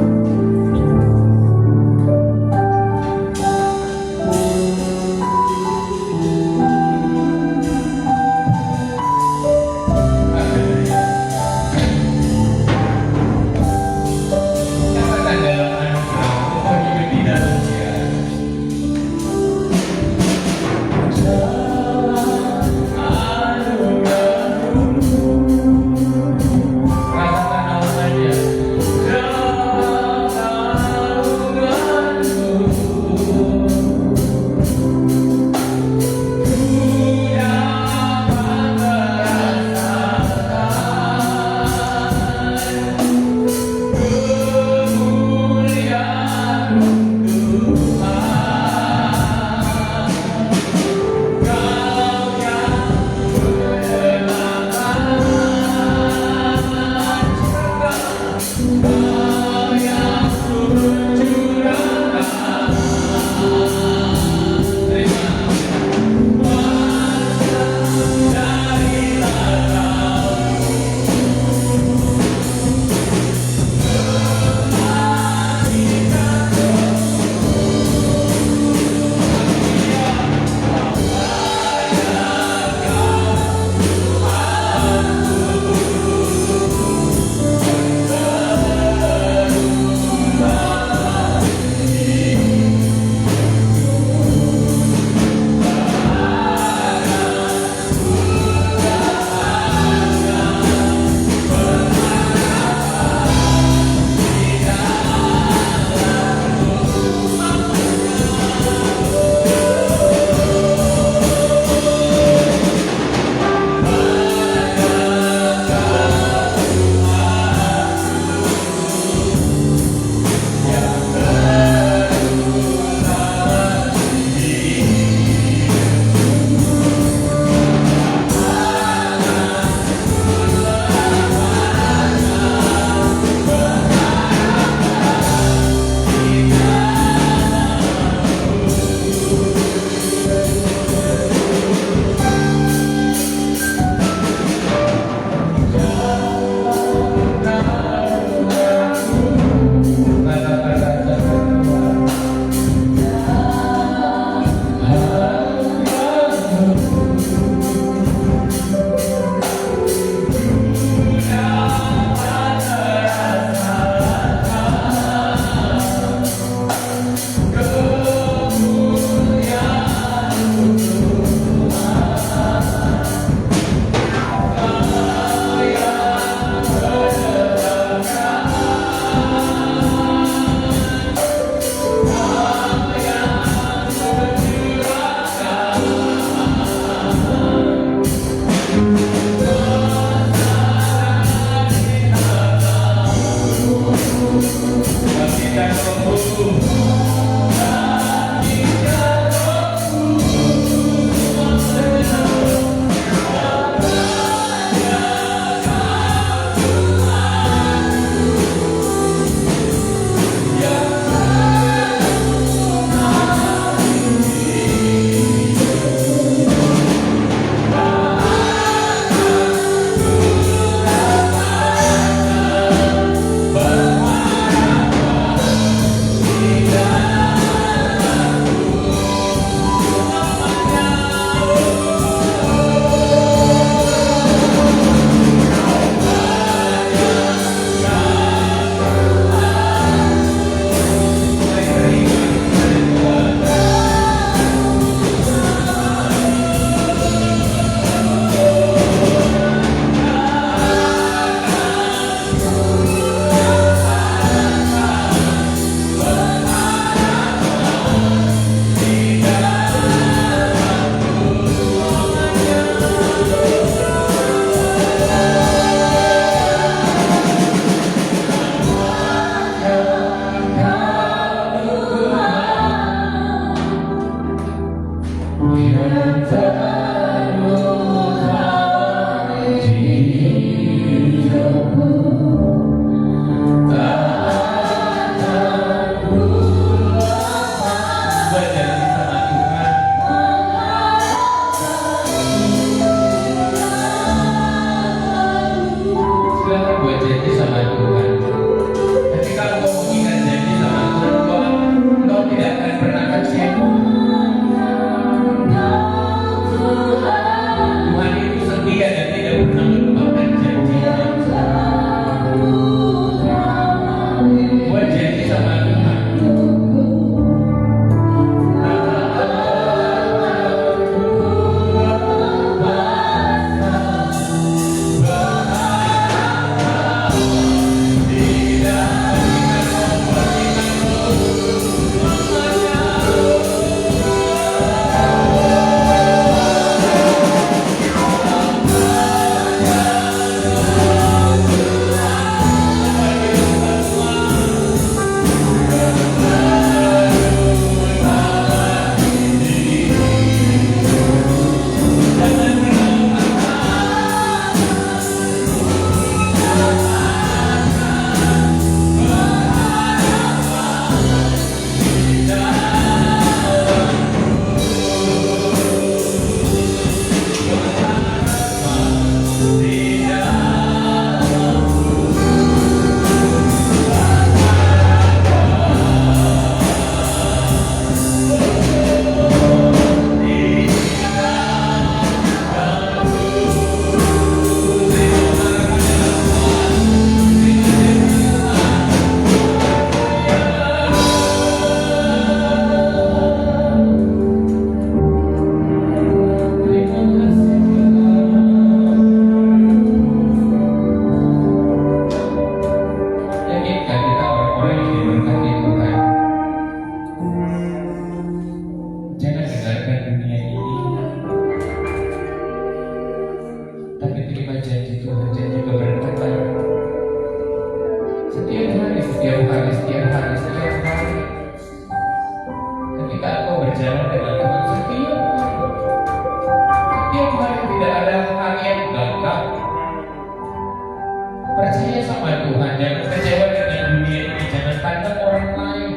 Percaya sama Tuhan, jangan kecewa dengan dunia ini, jangan tanya orang lain.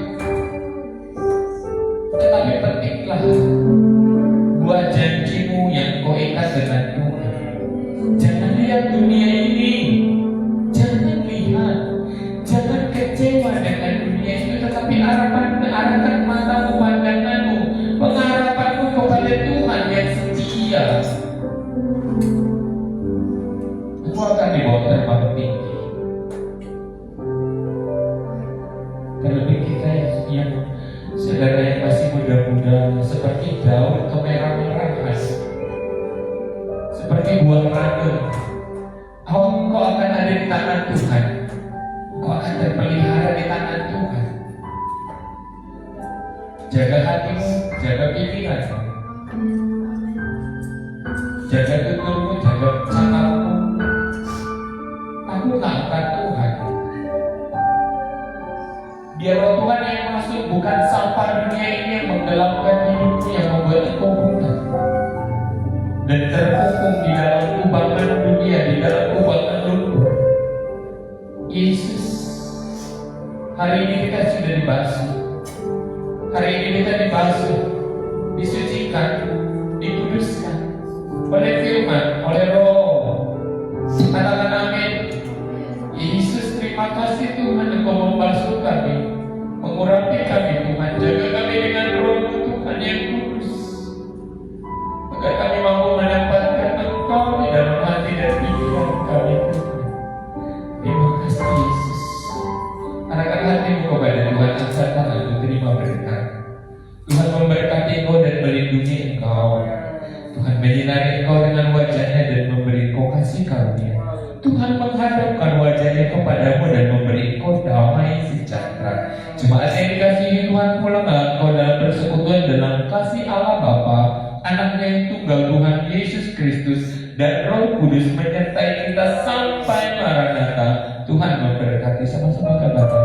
Tetapi petiklah buah janjimu yang kau ikat dengan Tuhan. Jangan lihat dunia ini, jangan lihat, jangan kecewa dengan dunia itu, tetapi arahkan matamu, pandanganmu, pengharapanmu kepada Tuhan yang setia. Itu akan dibawa terbang tinggi. Terlebih kita yang saudara yang masih muda-muda, seperti daun kemerah-merahan, seperti buah madu, engkau akan ada di tangan Tuhan. Engkau akan terpelihara di tangan Tuhan. Jaga hatimu, jaga pikiranmu, jaga tuturmu, jaga cakapmu. Aku angkat Tuhan. Biar Tuhan yang masuk, bukan sampah dunia ini yang menggelapkan hidupmu, yang membuat engkau buta dan terkungkung di dalam kubangan dunia, di dalam kubangan lumpur. Yesus, hari ini kita sudah dibasuh. Hari ini kita dibasuh, disucikan, dikuduskan oleh firman, oleh Roh. Katakan amin. Yesus, terima kasih Tuhan, Engkau membasuh kami, mengurapi kami Tuhan, jaga kami dengan Roh Tuhan yang kudus, agar kami mampu menempatkan Engkau di dalam hati dan pikiran kami Tuhan. Terima kasih Yesus. Arahkan hatimu kepada Tuhan, angkat tangan untuk terima berkat. Tuhan memberkati engkau dan melindungi engkau. Tuhan menyinari engkau dengan wajahnya dan memberi engkau kasih karunia. Tuhan menghadapkan wajahnya kepadamu dan memberi engkau damai sejahtera. Jemaat yang dikasihi Tuhan, pulanglah engkau dalam persekutuan dalam kasih Allah Bapa, Anaknya yang tunggal Tuhan Yesus Kristus, dan Roh Kudus menyertai kita sampai Maranatha. Tuhan memberkati, sama-sama katakan.